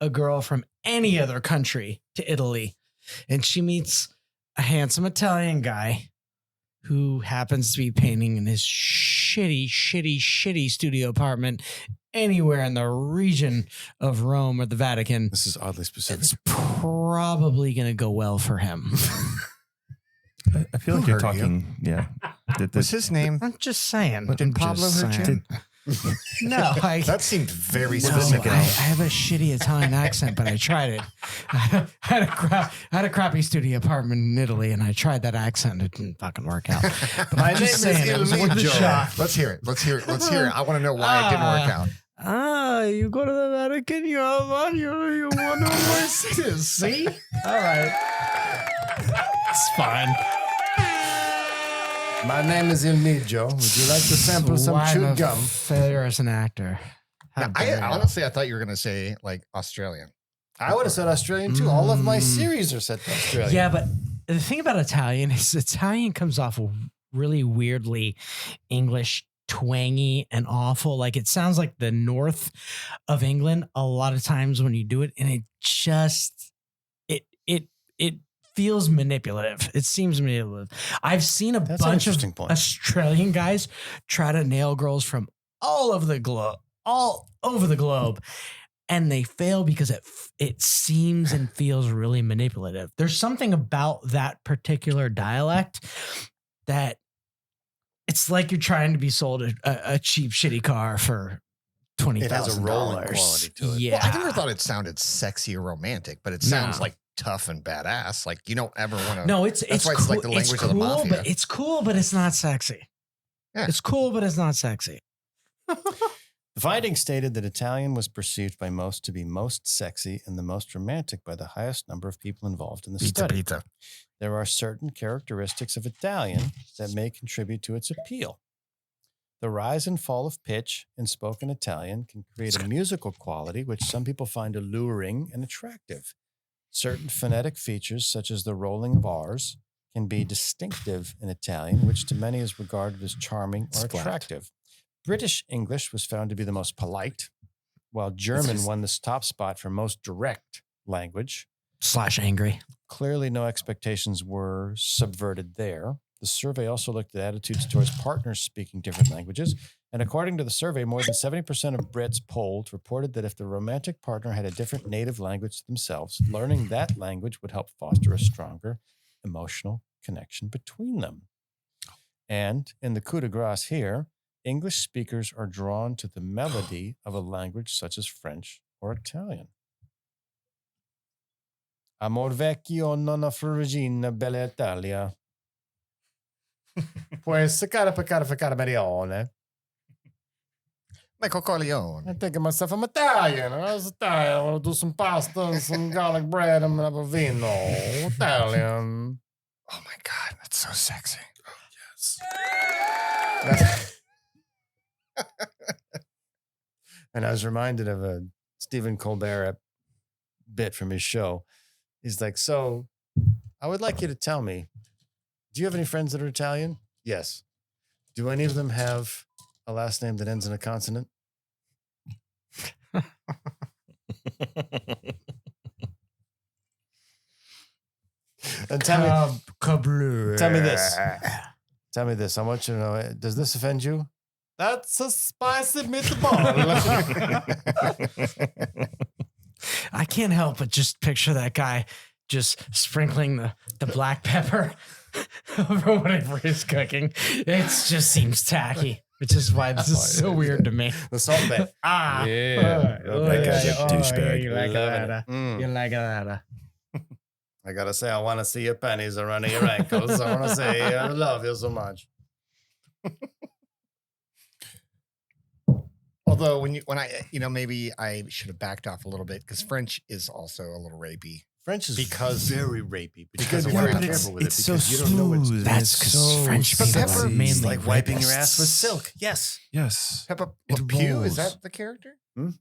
a girl from any other country to Italy and she meets a handsome Italian guy who happens to be painting in his shitty studio apartment anywhere in the region of Rome or the Vatican, This is oddly specific. it's probably going to go well for him. I feel like Who you're hurt you? talking. Yeah. Was his name? I'm just saying. Did I'm Pablo just hurt you? saying. No, That seemed very No, specific. I have a shitty Italian accent, but I tried it. I had a crappy studio apartment in Italy, and I tried that accent. It didn't fucking work out. But My I'm just name is saying, it was Il worth a Migio. shot. Let's hear it. Let's hear it. I want to know why it didn't work out. You go to the Vatican, you wonder what it is. See? All right. It's fine. My name is Il Mijo. Would you like to sample some Why chewed I'm a gum? failure as an actor. How Now, dare you. honestly, I thought you were going to say like Australian. I would have said Australian too. All of my series are set to Australia. Yeah, but the thing about Italian is Italian comes off really weirdly English, twangy and awful. Like it sounds like the north of England a lot of times when you do it, and it just it feels manipulative. It seems manipulative. I've seen That's an bunch of interesting point. Australian guys try to nail girls from all over the globe. And they fail because it seems and feels really manipulative. There's something about that particular dialect that it's like you're trying to be sold a cheap, shitty car for $20,000. It has a rolling quality to it. Yeah. Well, I never thought it sounded sexy or romantic, but it sounds like tough and badass. Like you don't ever want to. No, it's why it's cool. like the language it's of the cool, mafia. but it's cool, but it's not sexy. Yeah. It's cool, but it's not sexy. The findings stated that Italian was perceived by most to be most sexy and the most romantic by the highest number of people involved in the study. Pizza. There are certain characteristics of Italian that may contribute to its appeal. The rise and fall of pitch in spoken Italian can create a musical quality which some people find alluring and attractive. Certain phonetic features, such as the rolling of R's, can be distinctive in Italian, which to many is regarded as charming or attractive. British English was found to be the most polite, while German won this top spot for most direct language. / angry. Clearly, no expectations were subverted there. The survey also looked at attitudes towards partners speaking different languages. And according to the survey, more than 70% of Brits polled reported that if the romantic partner had a different native language to themselves, learning that language would help foster a stronger emotional connection between them. And in the coup de grace here, English speakers are drawn to the melody of a language such as French or Italian. Amor vecchio non affrugina bella Italia. Pues cara Marione. Michael Corleone. I'm thinking myself, I'm Italian. I was Italian. I want to do some pasta and some garlic bread and have a vino. Italian. Oh my God, that's so sexy. And I was reminded of a Stephen Colbert bit from his show. He's like, so I would like you to tell me, do you have any friends that are Italian? Yes. Do any of them have a last name that ends in a consonant? And tell me this. Tell me this. I want you to know, does this offend you? That's a spicy meatball. I can't help but just picture that guy just sprinkling the black pepper over whatever he's cooking. It just seems tacky, which is why this is so weird to me. The salt bit. Yeah. That guy's a douchebag. You like Loving that? it. You like that? I gotta say, I want to see your pennies around your ankles. I want to say, I love you so much. Although when I maybe I should have backed off a little bit because French is also a little rapey. French is Because- very rapey, but because you gotta be of very what careful with it it's so because you don't know what's smooth. That's because French But people pepper- are mainly It's like wiping your rapists. ass with silk. Yes. Yes. Pepe It Le Pew, rolls. is that the character? Mhm.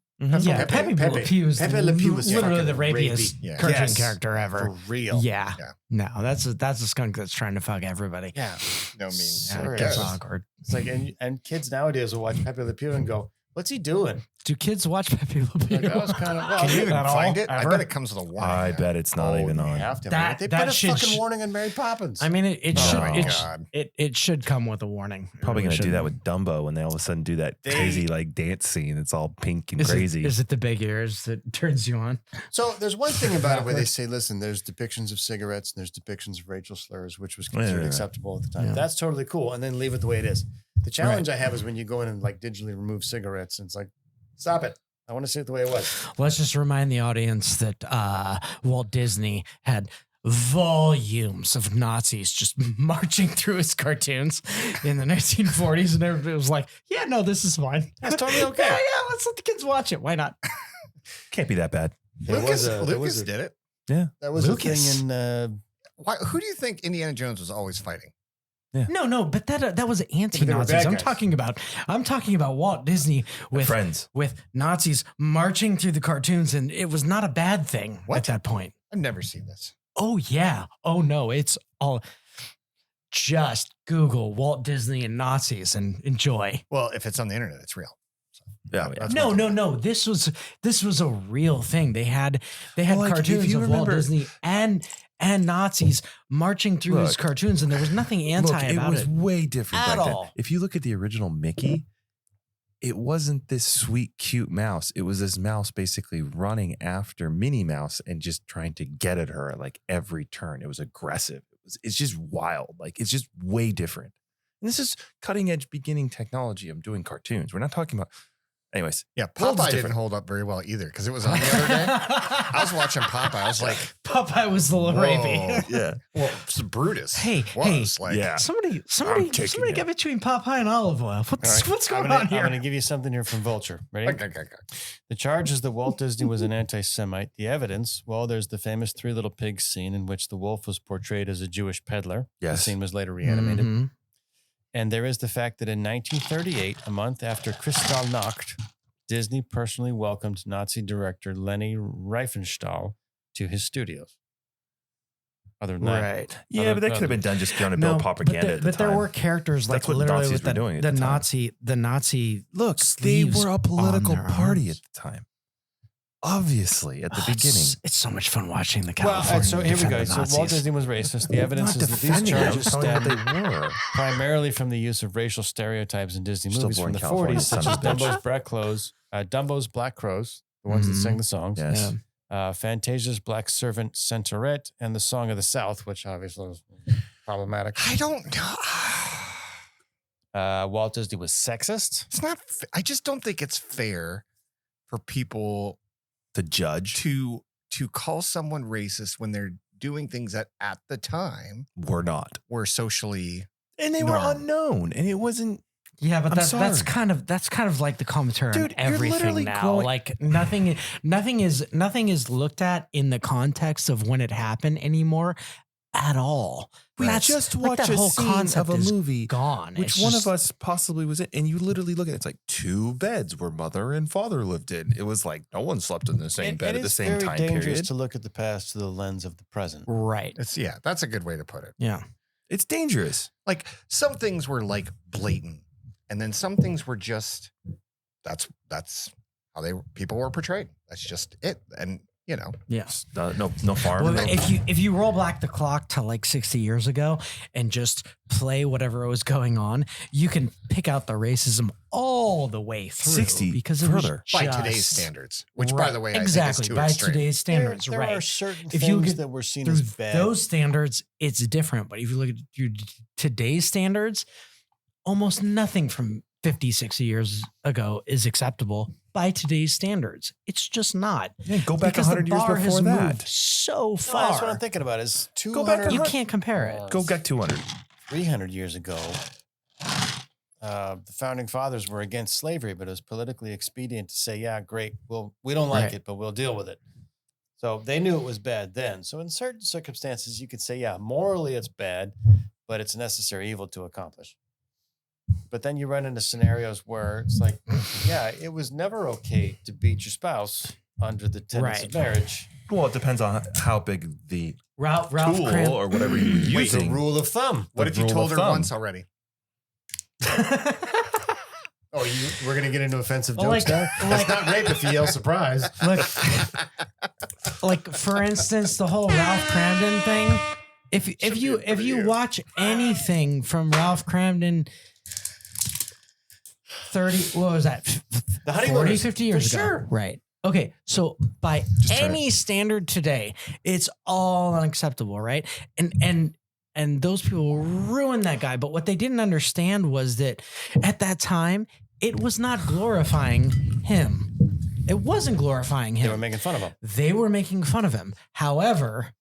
Yeah, Pepe Le Pew is Pepe Le Pew was literally fucking the rapiest rapey. Yeah. cartoon Yes. character ever. For real. Yeah. Yeah. No, that's a skunk that's trying to fuck everybody. Yeah. No, I mean, Yeah, Sure it gets is. awkward. It's like, and kids nowadays will watch Pepe Le Pew and go, what's he doing? Do kids watch Pepe Le Pew? Like, that was kind of, well, Can you even At all? find it? I Ever? bet it comes with a warning. I now. bet it's not even they on. have to. That- They that put a shit fucking sh- warning on Mary Poppins. I mean, it Oh should my God. it should come with a warning. It Probably really going to do should. that with Dumbo when they all of a sudden do that crazy like dance scene. It's all pink and crazy. Is it the big ears that turns you on? So there's one thing about it where they say, listen, there's depictions of cigarettes and there's depictions of racial slurs, which was considered Yeah. acceptable at the time. Yeah. That's totally cool. And then leave it the way it is. The challenge I have is when you go in and like digitally remove cigarettes and it's like, stop it. I want to see it the way it was. Let's just remind the audience that Walt Disney had volumes of Nazis just marching through his cartoons in the 1940s, and everybody was like, "Yeah, no, this is fine. That's totally okay." Yeah, let's let the kids watch it. Why not?" Can't be that bad. Lucas did it. Yeah. That was Lucas. a thing in. Who do you think Indiana Jones was always fighting? No, but that was But they were anti-Nazis. bad I'm guys. talking about Walt Disney with Friends. with Nazis marching through the cartoons, and it was not a bad thing What? at that point. I've never seen this. Oh yeah. Oh no, it's all. Just Google Walt Disney and Nazis and enjoy. Well, if it's on the internet, it's real. Yeah. That's No, one thing. no. This was a real thing. They had Well, like, if cartoons you of Walt remember- Disney and Nazis marching through his cartoons, and there was nothing anti Look, about it was it. way different At back then. all. If you look at the original Mickey, it wasn't this sweet, cute mouse. It was this mouse basically running after Minnie Mouse and just trying to get at her like every turn. It was aggressive. It's just wild. Like, it's just way different. And this is cutting edge beginning technology. I'm doing cartoons. We're not talking about. Anyways, Yeah, World's Popeye didn't different. hold up very well either because it was on the other day. I was watching Popeye. I was like, Popeye was the little whoa. rapey. yeah. Well, it's Brutus. Hey, was like, yeah. Somebody taking get it. between Popeye and olive oil. What's going on here? I'm going to give you something here from Vulture. Ready? Okay. The charge is that Walt Disney was an anti-Semite. The evidence, well, there's the famous Three Little Pigs scene in which the wolf was portrayed as a Jewish peddler. Yes. The scene was later reanimated. Mhm. And there is the fact that in 1938, a month after Kristallnacht, Disney personally welcomed Nazi director Leni Riefenstahl to his studios. Other than that, Right. Yeah, but that could have been done just trying to build propaganda. But there were characters like That's what literally Nazis with were doing at the the time. Nazi. Look, they sleeves were a on political their party arms. at the time. Obviously, at the Oh, beginning. it's so much fun watching the well, California. so here we go. defend the So Walt Nazis. Disney was racist. The evidence Not is that these defending them, charges telling you stem what they were. primarily from the use of racial stereotypes in Disney Still movies born from the in California, 40s, such son as of a bitch. Dumbo's Black Crows, the ones that sing the songs, Yeah. Fantasia's Black Servant Centauret, and the Song of the South, which obviously was problematic. I don't know. Walt Disney was sexist. It's not. I just don't think it's fair for people To judge. to call someone racist when they're doing things that at the time We're not. were socially. And they were norm. unknown. And it wasn't. Yeah, but I'm that's sorry. kind of like the commentary Dude, on you're everything literally now. growing- Like nothing is looked at in the context of when it happened anymore at all. We just like watched that a whole scene concept of a is movie. gone. Which It's one just- of us possibly was it? And you literally look at it, it's like 2 beds where mother and father lived in. It was like no one slept in the same bed at the same time It's very dangerous period. to look at the past through the lens of the present. Right. That's a good way to put it. Yeah. It's dangerous. Like some things were like blatant, and then some things were just that's how people were portrayed. That's just it. And you know, Yeah. No farm. Well, no, if you roll back the clock to like 60 years ago and just play whatever was going on, you can pick out the racism all the way through. 60 because it was further. by just- today's standards, which by Right. the way, exactly I think is too by extreme. today's standards, there right? are certain If you things look at- that were seen Through as bad. those standards, it's different. But if you look at today's standards, almost nothing from 50, 60 years ago is acceptable by today's standards. It's just not. Yeah, go back Because 100 the years bar before has that. moved so No, far. that's what I'm thinking about is 200, Go back You can't compare it. Go back 200. 300 years ago. The founding fathers were against slavery, but it was politically expedient to say, yeah, great. Well, we don't like Right. it, but we'll deal with it. So they knew it was bad then. So in certain circumstances, you could say, yeah, morally it's bad, but it's a necessary evil to accomplish. But then you run into scenarios where it's like, yeah, it was never okay to beat your spouse under the tenets of Right. marriage. Well, it depends on how big the Ralph tool Cram- or whatever you're Wait, the using. rule of thumb. What the if you rule told of her thumb. once already? Oh, we're going to get into offensive Well, jokes like- now? like- It's not rape if you yell surprise. like for instance, the whole Ralph Cramden thing. If you watch anything from Ralph Cramden 30, what was that? The 40, honeymooners, 50 years for ago. sure. Right. Okay. So by any standard today, it's all unacceptable, right? And those people ruined that guy. But what they didn't understand was that at that time, it was not glorifying him. It wasn't glorifying him. They were making fun of him. They were making fun of him. However,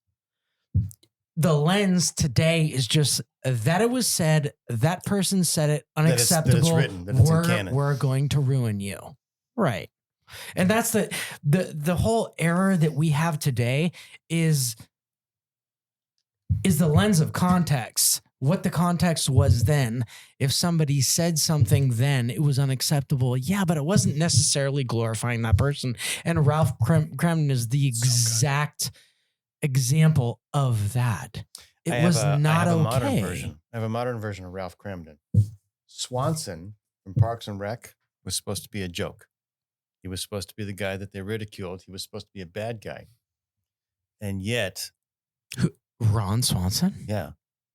the lens today is just that it was said, that person said it, unacceptable. That it's written, that it's in canon. We're going to ruin you. Right. And that's the whole error that we have today is the lens of context. What the context was then. If somebody said something then, it was unacceptable. Yeah, but it wasn't necessarily glorifying that person. And Ralph Cramden is the exact example of that. It was not okay. I have a modern version of Ralph Cramden. Swanson from Parks and Rec. Was supposed to be a joke. He was supposed to be the guy that they ridiculed. He was supposed to be a bad guy. And yet... Ron Swanson? Yeah.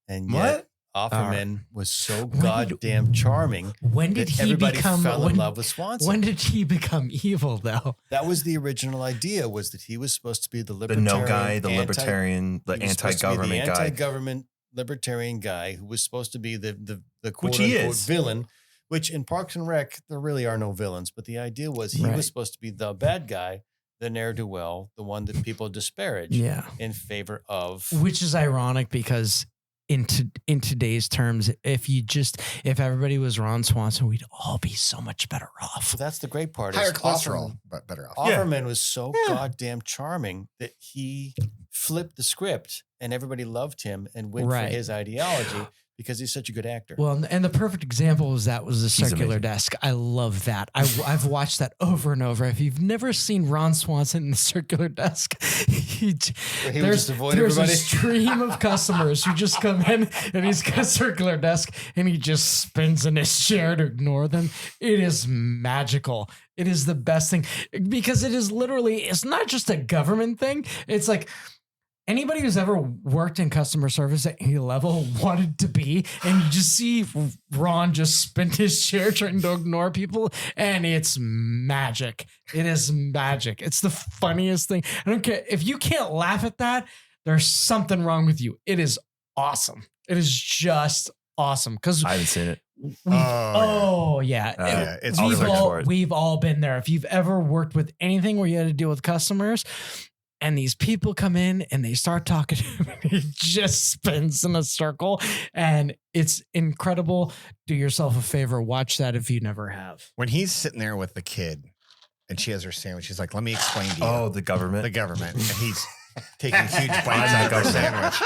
And yet Offerman was so goddamn charming. When did he everybody become fell in love with Swanson? When did he become evil, though? That was the original idea, was that he was supposed to be the libertarian. The no guy, the libertarian, the anti-government guy. The anti-government libertarian guy who was supposed to be the quote Which he unquote is. villain. Which in Parks and Rec, there really are no villains. But the idea was he was supposed to be the bad guy, the ne'er-do-well, the one that people disparage in favor of. Which is ironic because in today's terms, if everybody was Ron Swanson, we'd all be so much better off. So that's the great part. Higher cholesterol, but better off. Offerman was so goddamn charming that he flipped the script and everybody loved him and went for his ideology. Because he's such a good actor. Well, and the perfect example was the circular desk. I love that. I've watched that over and over. If you've never seen Ron Swanson in the circular desk, there's a stream of customers who just come in and he's got a circular desk and he just spins in his chair to ignore them. It is magical. It is the best thing because it's not just a government thing. It's like, anybody who's ever worked in customer service at any level wanted to be, and you just see Ron just spin his chair trying to ignore people, and it's magic. It is magic. It's the funniest thing. I don't care. If you can't laugh at that, there's something wrong with you. It is awesome. It is just awesome. Because I haven't seen it. We've all been there. If you've ever worked with anything where you had to deal with customers, and these people come in and they start talking to him and he just spins in a circle and it's incredible. Do yourself a favor. Watch that if you never have. When he's sitting there with the kid and she has her sandwich, she's like, let me explain to you. Oh, the government. The government. And he's taking huge bites out of her sandwich.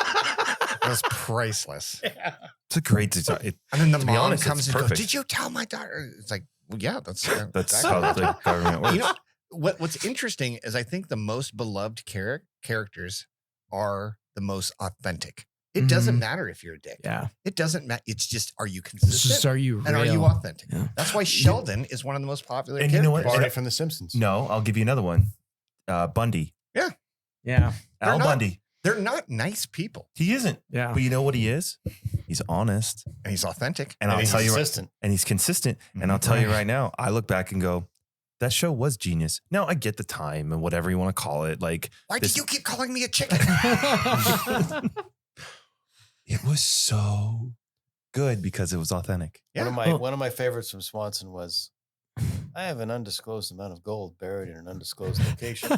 It was priceless. Yeah. It's a great design. And then the mom comes and goes, did you tell my daughter? It's like, well, yeah, that's how the government works. You know, what's interesting is I think the most beloved characters are the most authentic. It doesn't matter if you're a dick. Yeah. It doesn't matter. It's just, are you consistent? Just, are you and real? are you authentic? Yeah. That's why Sheldon is one of the most popular and characters. You know what? Barney from The Simpsons. No, I'll give you another one. Bundy. Yeah. Yeah. Al Bundy. They're not nice people. He isn't. Yeah. But you know what he is? He's honest. And he's authentic. And I'll tell you, consistent. And he's consistent. And I'll tell you right now, I look back and go, that show was genius. Now I get the time and whatever you want to call it. Like, why did you keep calling me a chicken? It was so good because it was authentic. Yeah. One of my favorites from Swanson was, I have an undisclosed amount of gold buried in an undisclosed location.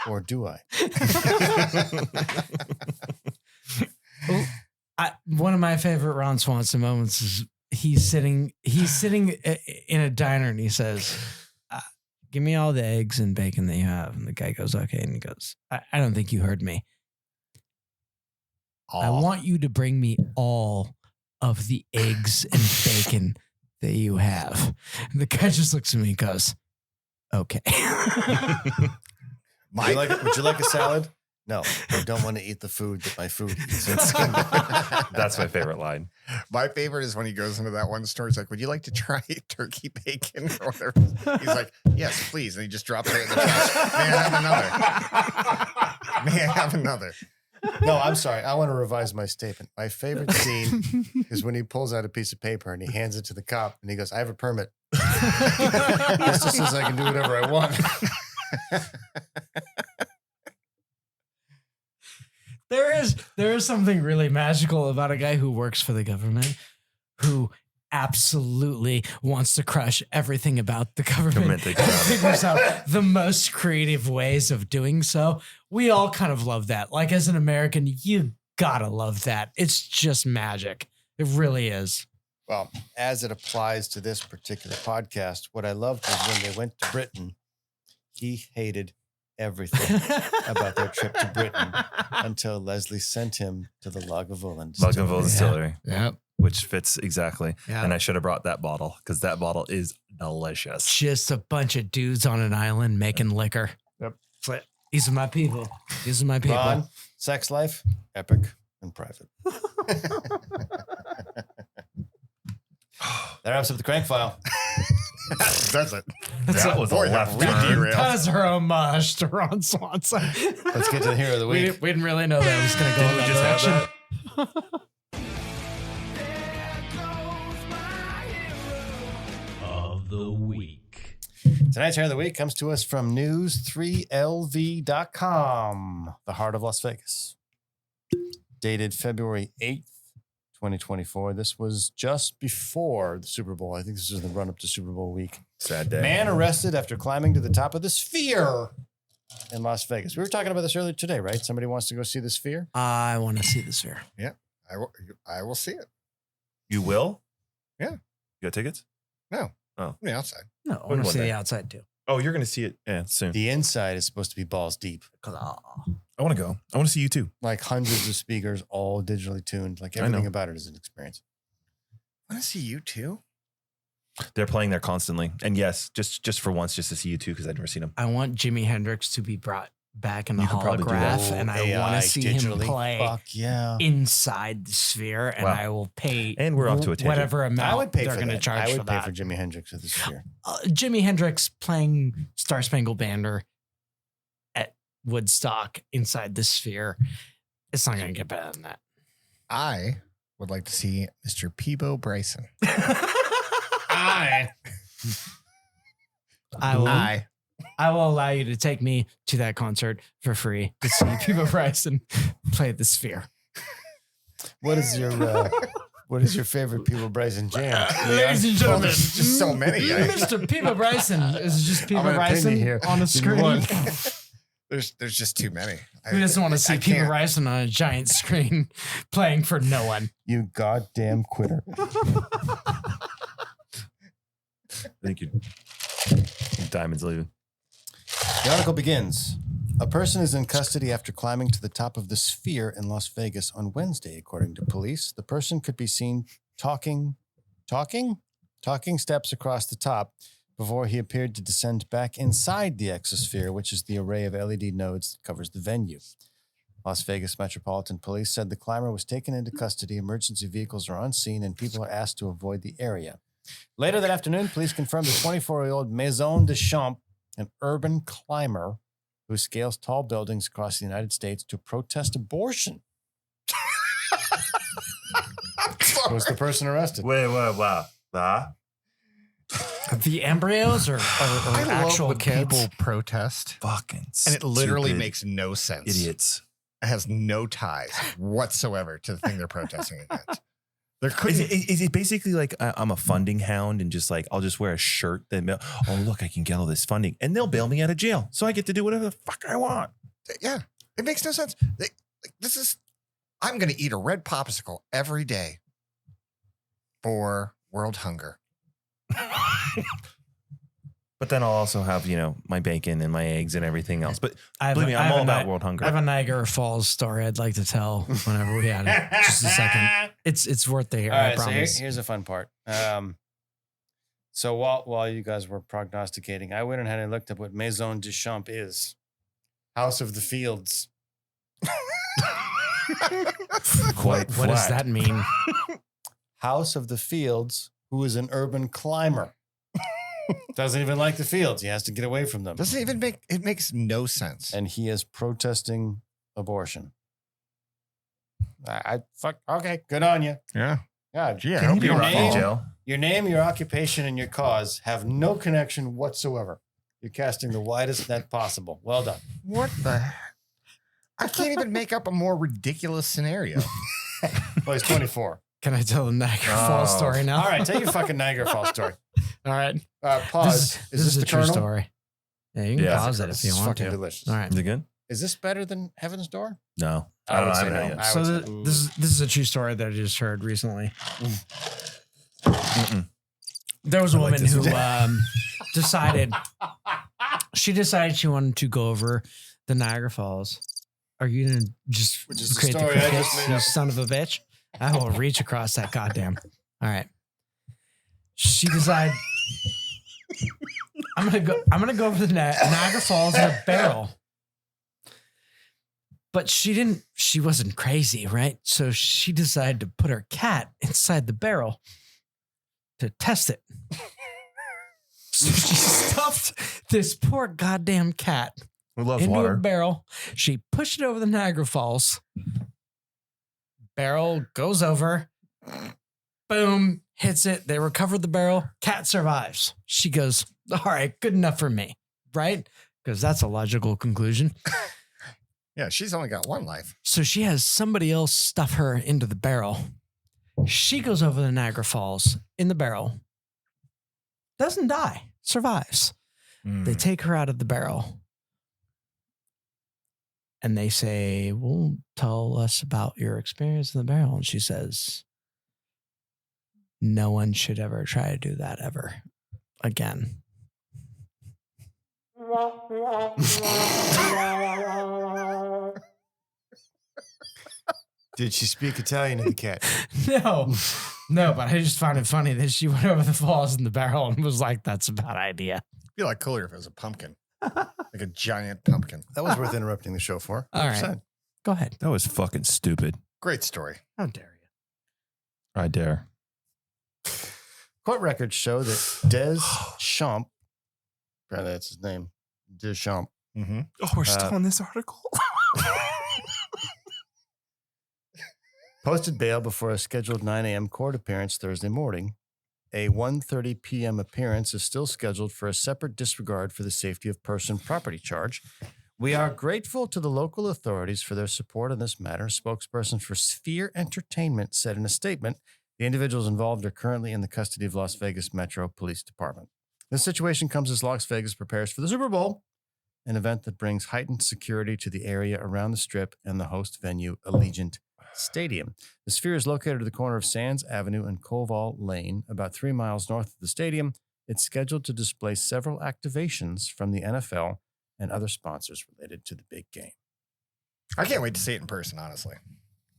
Or do I? One of my favorite Ron Swanson moments is he's sitting in a diner and he says, give me all the eggs and bacon that you have. And the guy goes, okay. And he goes, I don't think you heard me. I want you to bring me all of the eggs and bacon that you have. And the guy just looks at me and goes, okay. Would you like a salad? No, I don't want to eat the food that my food eats. That's my favorite line. My favorite is when he goes into that one store. He's like, would you like to try turkey bacon or whatever? He's like, yes, please. And he just drops it in the trash. May I have another? No, I'm sorry. I want to revise my statement. My favorite scene is when he pulls out a piece of paper and he hands it to the cop and he goes, I have a permit. This just says I can do whatever I want. There is something really magical about a guy who works for the government, who absolutely wants to crush everything about the government and figures out the most creative ways of doing so. We all kind of love that. Like, as an American, you gotta love that. It's just magic. It really is. Well, as it applies to this particular podcast, what I loved was when they went to Britain, he hated everything about their trip to Britain until Leslie sent him to the Lagavulin Distillery. Yep. Which fits exactly. Yeah. And I should have brought that bottle because that bottle is delicious. Just a bunch of dudes on an island making liquor. Yep. These are my people. These are my people. Ron, sex life, epic and private. That wraps up the crank file. That's it. That was a left turn. That's her homage to Ron Swanson. Let's get to the hero of the week. We didn't really know that was going to go in that direction. Of the week. Tonight's hero of the week comes to us from news3lv.com, the heart of Las Vegas. Dated February 8th, 2024. This was just before the Super Bowl. I think this was the run up to Super Bowl week. Sad day. Man arrested after climbing to the top of the Sphere in Las Vegas. We were talking about this earlier today, right? Somebody wants to go see the Sphere. I want to see the Sphere. Yeah, I will see it. You will? Yeah. You got tickets? No. Oh. On the outside. No, I want to see the outside too. Oh, you're going to see it soon. The inside is supposed to be balls deep. I want to go. I want to see you too. Like hundreds of speakers, all digitally tuned. Like everything about it is an experience. I want to see you too. They're playing there constantly. And yes, just for once, just to see you too, because I've never seen them. I want Jimi Hendrix to be brought back in the You could probably do that. holograph, and I want to see him play inside the Sphere, and I will pay. And we're off to a tangent. whatever amount I would pay they're for going to that. charge I for would pay that. for Jimi Hendrix at the Sphere. Jimi Hendrix playing Star Spangled Banner at Woodstock inside the Sphere. It's not going to get better than that. I would like to see Mr. Peebo Bryson. I will allow you to take me to that concert for free to see Peebo Bryson play the Sphere. What is your favorite Peebo Bryson jam? Ladies and gentlemen, there's just so many. Mr. Peebo Bryson is just Peebo Bryson here on the screen. There's just too many. Who doesn't want to see Peebo Bryson on a giant screen playing for no one? You goddamn quitter. Thank you. Diamond's leaving. The article begins. A person is in custody after climbing to the top of the Sphere in Las Vegas on Wednesday, according to police. The person could be seen talking steps across the top before he appeared to descend back inside the exosphere, which is the array of LED nodes that covers the venue. Las Vegas Metropolitan Police said the climber was taken into custody, emergency vehicles are on scene, and people are asked to avoid the area. Later that afternoon, police confirmed the 24-year-old Maison Deschamps, an urban climber who scales tall buildings across the United States to protest abortion, was the person arrested. Wait, wow. The embryos or actual kids? People protest. Fucking And it literally stupid makes no sense. idiots. It has no ties whatsoever to the thing they're protesting against. There Is it basically like I'm a funding hound and just like I'll just wear a shirt that look, I can get all this funding and they'll bail me out of jail, so I get to do whatever the fuck I want. Yeah, it makes no sense. I'm going to eat a red popsicle every day for world hunger. But then I'll also have, my bacon and my eggs and everything else. But believe me, I I'm have all a about Ni- world hunger. I have a Niagara Falls story I'd like to tell whenever we had it. Just a second. It's worth the hear, All I right, so promise. here's the fun part. So while you guys were prognosticating, I went ahead and looked up what Maison Deschamps is. House of the Fields. Quite What does flat. that mean? House of the Fields, who is an urban climber. Doesn't even like the fields. He has to get away from them. Doesn't even it makes no sense. And he is protesting abortion. Okay, good on you. Yeah. God, Gee, I hope your you're name, jail. your name, your occupation, and your cause have no connection whatsoever. You're casting the widest net possible. Well done. What the? I can't even make up a more ridiculous scenario. Well, he's 24. Can I tell the Niagara Falls story now? All right, tell your fucking Niagara Falls story. All right. Pause. This is the a true Colonel? story. Yeah, you can pause it if you It's want fucking to. delicious. All right. Is it good? Is this better than Heaven's Door? No. I would say haven't no. had it yet. I So would say this is a true story that I just heard recently. There was a woman who decided she wanted to go over the Niagara Falls. Are you gonna just Which is the create the story I just crickets, made you up. son of a bitch? I will reach across that goddamn. All right. She decided I'm gonna go over the Niagara Falls in a barrel. But she wasn't crazy, right? So she decided to put her cat inside the barrel to test it. So she stuffed this poor goddamn cat Who loves into a water? barrel. She pushed it over the Niagara Falls. Barrel goes over. Boom, hits it. They recovered the barrel. Cat survives. She goes, all right, good enough for me, right? Because that's a logical conclusion. Yeah, she's only got one life. So she has somebody else stuff her into the barrel. She goes over the Niagara Falls in the barrel. Doesn't die. Survives. They take her out of the barrel. And they say, well, tell us about your experience in the barrel. And she says, no one should ever try to do that ever again. Did she speak Italian to the cat? No, but I just found it funny that she went over the falls in the barrel and was like, that's a bad idea. It'd be like cooler if it was a pumpkin. Like a giant pumpkin. That was worth interrupting the show for. All right. Go ahead. That was fucking stupid. Great story. How dare you? I dare. Court records show that Des Champ, apparently that's his name, Des Champ. Mm-hmm. Oh, we're still on this article? Posted bail before a scheduled 9 a.m. court appearance Thursday morning. A 1:30 p.m. appearance is still scheduled for a separate disregard for the safety of person property charge. We are grateful to the local authorities for their support on this matter. Spokesperson for Sphere Entertainment said in a statement, the individuals involved are currently in the custody of Las Vegas Metro Police Department. This situation comes as Las Vegas prepares for the Super Bowl, an event that brings heightened security to the area around the Strip and the host venue, Allegiant Stadium. The Sphere is located at the corner of Sands Avenue and Koval Lane, about 3 miles north of the stadium. It's scheduled to display several activations from the NFL and other sponsors related to the big game. I can't wait to see it in person, honestly.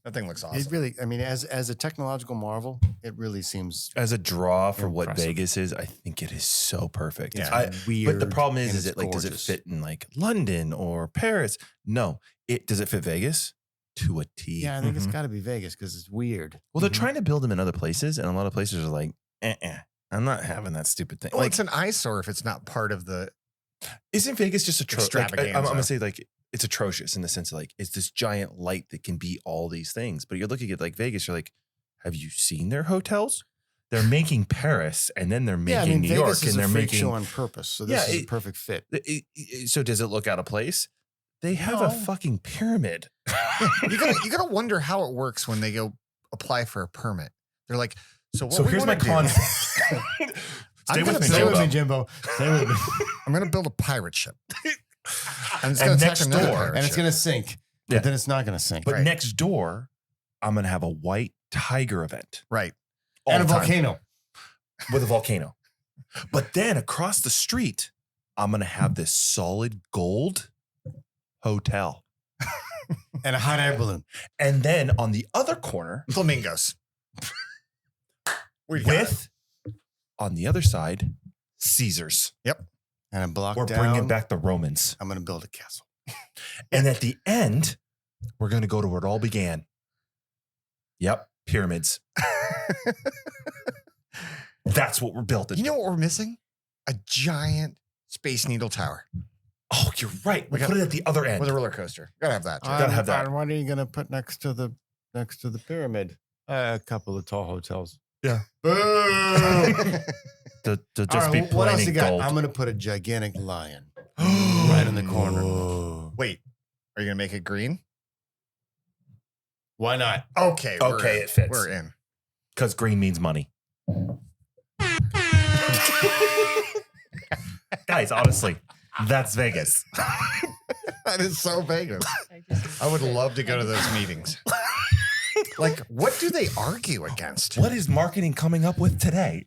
That thing looks awesome. It really, I mean, as a technological marvel, it really seems As a draw for what Impressive. Vegas is, I think it is so perfect. Yeah. weird. But the problem and is it's it like, does it gorgeous. fit in like London or Paris? No. Does it fit Vegas? To a T. Yeah, I think it's got to be Vegas because it's weird. Well, they're trying to build them in other places, and a lot of places are like, I'm not having that stupid thing. Well, like, it's an eyesore if it's not part of the. isn't Vegas just atrocious? Like, I'm Extravaganza. gonna say like it's atrocious in the sense of like it's this giant light that can be all these things. But you're looking at like Vegas, you're like, have you seen their hotels? They're making Paris, and then they're making New Vegas York, is and a they're freak making. show on purpose. So this Yeah, is a perfect fit. So does it look out of place? They have a No. fucking pyramid. You gotta wonder how it works when they go apply for a permit. They're like, so what So we here's my wanna do- concept. Stay with me, Stay with me, Jimbo. Jimbo. Stay with me. I'm gonna build a pirate ship. And it's And gonna attack next another door- pirate And it's ship. going to sink. Yeah. But then it's not going to sink. But Right. next door, I'm gonna have a white tiger event. Right. all And a the time. volcano. With a volcano. But then across the street, I'm going to have this solid gold hotel. And a hot air balloon. And then on the other corner, Flamingos. We got it. with on the other side, Caesars. And a block We're down. bringing back the Romans. I'm going to build a castle. And at the end, we're going to go to where it all began. Yep, pyramids. That's what we're building. You know what we're missing? A giant Space Needle Tower Oh, you're right. We got- put it at the other end. with a roller coaster. Gotta have that. Gotta have that. And what are you going to put next to the pyramid? A couple of tall hotels. Yeah. Boo! To just All be right, what else plain you got? gold. I'm going to put a gigantic lion right in the corner. Wait, are you gonna make it green? Why not? Okay. Okay, in. it fits. We're in. Because green means money. Guys, honestly, that's Vegas. That is so Vegas. I would love to go to those meetings. Like, what do they argue against? What is marketing coming up with today?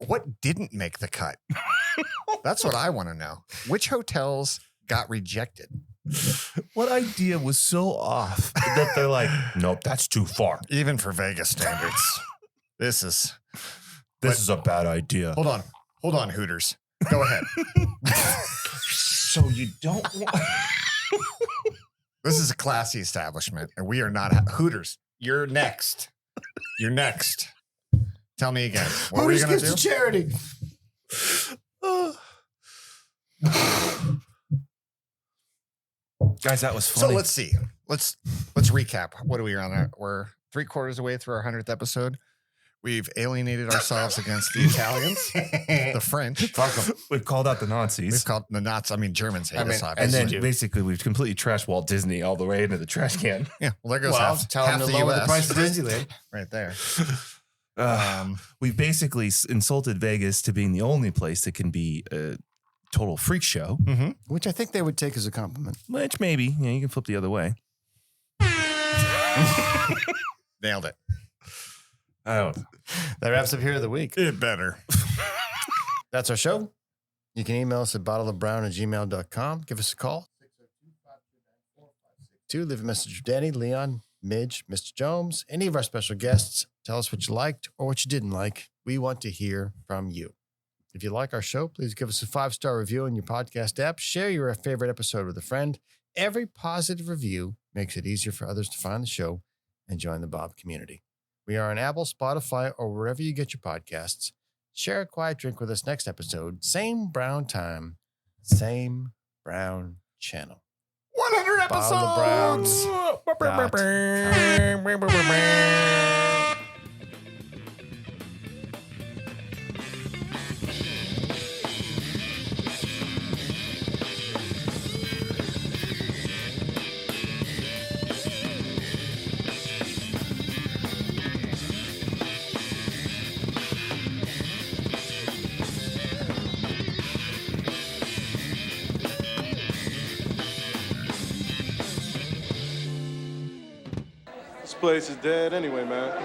What didn't make the cut? That's what I want to know. Which hotels got rejected? What idea was so off that they're like, nope, that's too far. Even for Vegas standards. This is a bad idea. Hold on, Hooters. Go ahead. So you don't want... This is a classy establishment, and we are not Hooters. You're next. You're next. Tell me again. What were you going to do? Charity. Guys, that was funny. So let's see. Let's recap. What are we on? We're 3/4 away through our 100th episode. We've alienated ourselves against the Italians, the French. Fuck them. We've called out the Nazis. We've called the Nazis. I mean, Germans hate us, And obviously. then basically we've completely trashed Walt Disney all the way into the trash can. Yeah, well, there goes Tell half them to the lower US. the price of Disneyland. Right there. We've basically insulted Vegas to being the only place that can be a total freak show. Mm-hmm. Which I think they would take as a compliment. Which maybe, you can flip the other way. Nailed it. I don't. That wraps up Here of the Week. It better. That's our show. You can email us at bottleofbrown@gmail.com. Give us a call. 602-529-4562. Leave a message for Danny, Leon, Midge, Mr. Jomes, any of our special guests. Tell us what you liked or what you didn't like. We want to hear from you. If you like our show, please give us a 5-star review in your podcast app. Share your favorite episode with a friend. Every positive review makes it easier for others to find the show and join the Bob community. We are on Apple, Spotify, or wherever you get your podcasts. Share a quiet drink with us next episode. Same brown time, same brown channel. 100 episodes. This place is dead anyway, man.